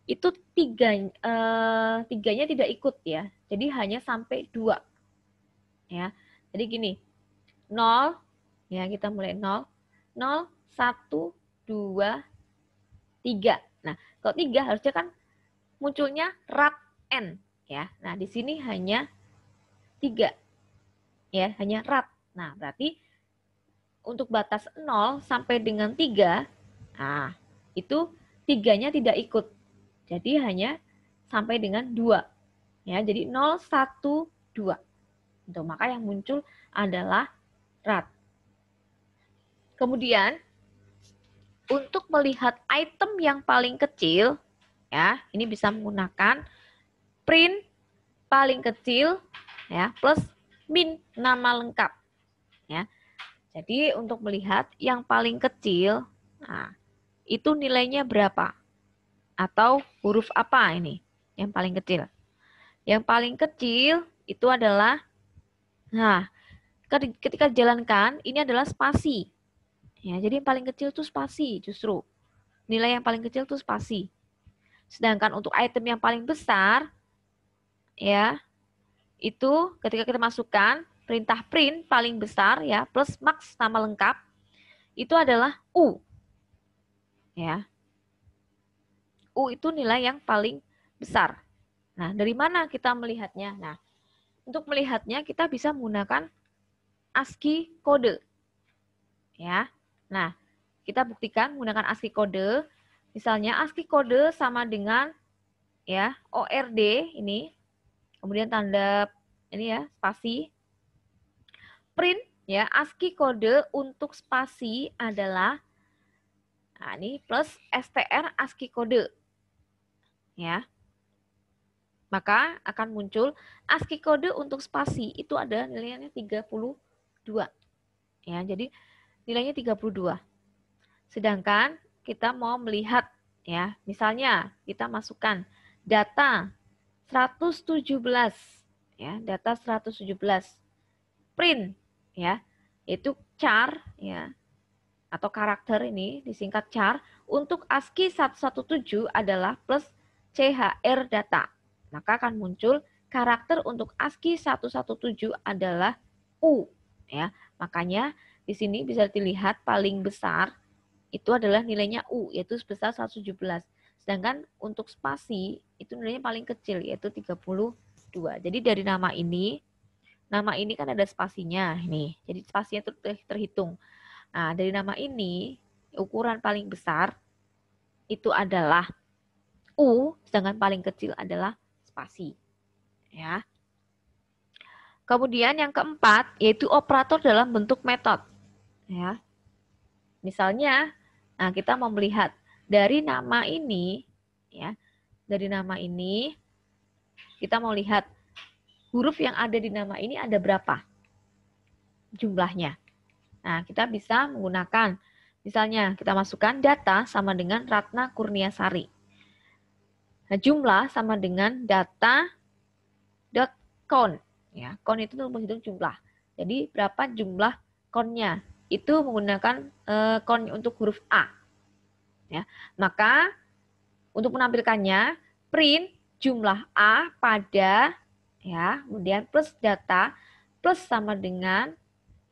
itu tiganya tidak ikut ya. Jadi hanya sampai 2. Ya. Jadi gini, 0, ya kita mulai 0, 0, 1, 2, 3. Nah, kalau 3 harusnya kan munculnya rat n. Ya. Nah, di sini hanya 3. Ya, hanya rat. Nah, berarti untuk batas 0 sampai dengan 3, nah, itu 3-nya tidak ikut. Jadi hanya sampai dengan 2. Ya, jadi 0, 1, 2. Untuk maka yang muncul adalah rat. Kemudian untuk melihat item yang paling kecil, ya, ini bisa menggunakan print paling kecil ya plus min nama lengkap. Ya. Jadi untuk melihat yang paling kecil, nah, itu nilainya berapa? Atau huruf apa ini yang paling kecil? Yang paling kecil itu adalah, nah, ketika dijalankan, ini adalah spasi. Ya, jadi yang paling kecil itu spasi justru. Nilai yang paling kecil itu spasi. Sedangkan untuk item yang paling besar, ya, itu ketika kita masukkan perintah print paling besar, ya, plus max nama lengkap, itu adalah U. Ya, U itu nilai yang paling besar. Nah, dari mana kita melihatnya? Nah, untuk melihatnya kita bisa menggunakan ASCII kode. Ya. Nah, kita buktikan menggunakan ASCII kode. Misalnya ASCII kode sama dengan ya ORD ini, kemudian tanda ini ya spasi. Print ya ASCII kode untuk spasi adalah nah ini plus str ASCII kode. Ya. Maka akan muncul ASCII kode untuk spasi itu ada nilainya 32. Ya, jadi nilainya 32. Sedangkan kita mau melihat ya, misalnya kita masukkan data 117 ya, data 117 print ya, itu char ya atau karakter ini disingkat char untuk ASCII 117 adalah plus CHR data. Maka akan muncul karakter untuk ASCII 117 adalah U ya. Makanya di sini bisa dilihat paling besar itu adalah nilainya U, yaitu sebesar 117. Sedangkan untuk spasi, itu nilainya paling kecil, yaitu 32. Jadi dari nama ini kan ada spasinya. Nih, jadi spasinya terhitung. Nah, dari nama ini, ukuran paling besar itu adalah U, sedangkan paling kecil adalah spasi. Ya. Kemudian yang keempat, yaitu operator dalam bentuk metode. Ya. Misalnya, nah, kita mau melihat dari nama ini, ya, dari nama ini, kita mau lihat huruf yang ada di nama ini ada berapa jumlahnya. Nah, kita bisa menggunakan, misalnya kita masukkan data sama dengan Ratna Kurniasari. Nah, jumlah sama dengan data dot count. Ya, count itu untuk menghitung jumlah. Jadi berapa jumlah count-nya? Itu menggunakan count untuk huruf A. Ya, maka untuk menampilkannya print jumlah A pada ya, kemudian plus data plus sama dengan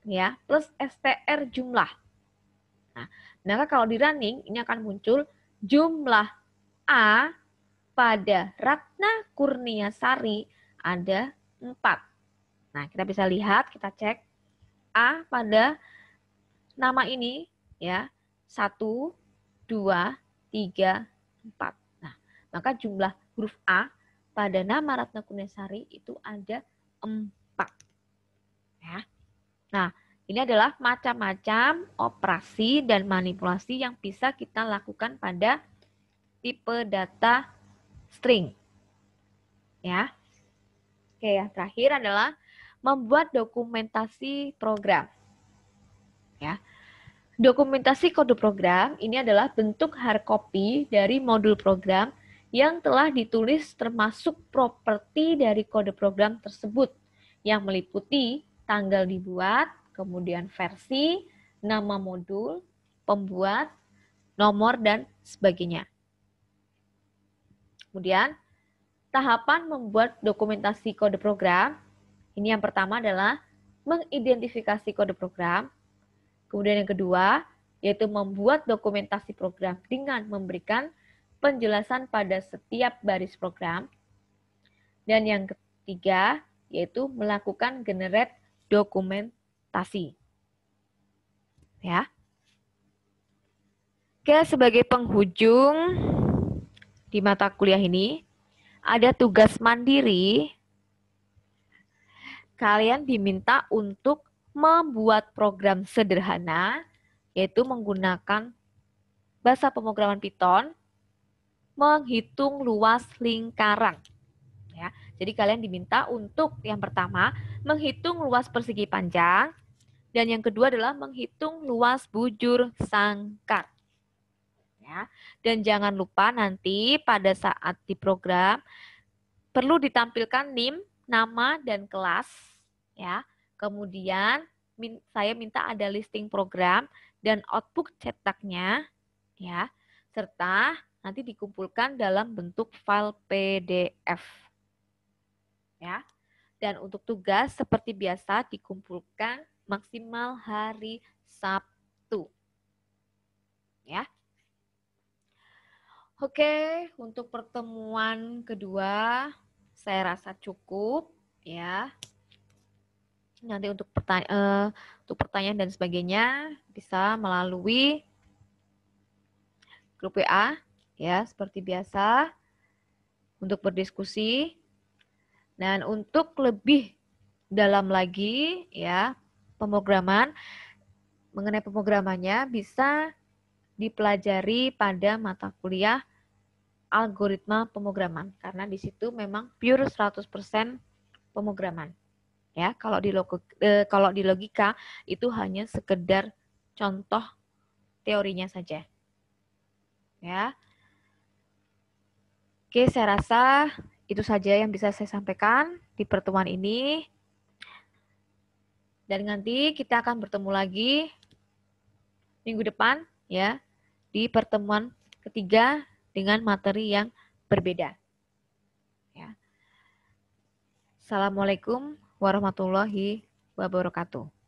ya plus str jumlah. Nah, maka kalau di running ini akan muncul jumlah A pada Ratna Kurniasari ada 4. Nah, kita bisa lihat, kita cek A pada nama ini ya 1, 2, 3, 4. Nah, maka jumlah huruf A pada nama Ratna Kurniasari itu ada 4. Ya. Nah, ini adalah macam-macam operasi dan manipulasi yang bisa kita lakukan pada tipe data string. Ya. Oke, yang terakhir adalah membuat dokumentasi program. Ya. Dokumentasi kode program ini adalah bentuk hard copy dari modul program yang telah ditulis termasuk properti dari kode program tersebut yang meliputi tanggal dibuat, kemudian versi, nama modul, pembuat, nomor, dan sebagainya. Kemudian, tahapan membuat dokumentasi kode program, ini yang pertama adalah mengidentifikasi kode program. Kemudian yang kedua, yaitu membuat dokumentasi program dengan memberikan penjelasan pada setiap baris program. Dan yang ketiga, yaitu melakukan generate dokumentasi. Ya. Oke, sebagai penghujung di mata kuliah ini, ada tugas mandiri. Kalian diminta untuk membuat program sederhana, yaitu menggunakan bahasa pemrograman Python, menghitung luas lingkaran. Ya, jadi kalian diminta untuk yang pertama, menghitung luas persegi panjang, dan yang kedua adalah menghitung luas bujur sangkar. ya. Dan jangan lupa nanti pada saat di program perlu ditampilkan NIM, nama dan kelas ya. Kemudian saya minta ada listing program dan output cetaknya ya, serta nanti dikumpulkan dalam bentuk file PDF ya. Dan untuk tugas seperti biasa dikumpulkan maksimal hari Sabtu. Ya. Oke, untuk pertemuan kedua saya rasa cukup ya. Nanti untuk pertanyaan dan sebagainya bisa melalui grup WA ya, seperti biasa untuk berdiskusi. Dan untuk lebih dalam lagi ya, mengenai pemrogramannya bisa dipelajari pada mata kuliah algoritma pemrograman, karena di situ memang pure 100% pemrograman. Ya, kalau di logika itu hanya sekedar contoh teorinya saja. Ya. Oke, saya rasa itu saja yang bisa saya sampaikan di pertemuan ini. Dan nanti kita akan bertemu lagi minggu depan ya di pertemuan ketiga dengan materi yang berbeda. Ya. Assalamualaikum warahmatullahi wabarakatuh.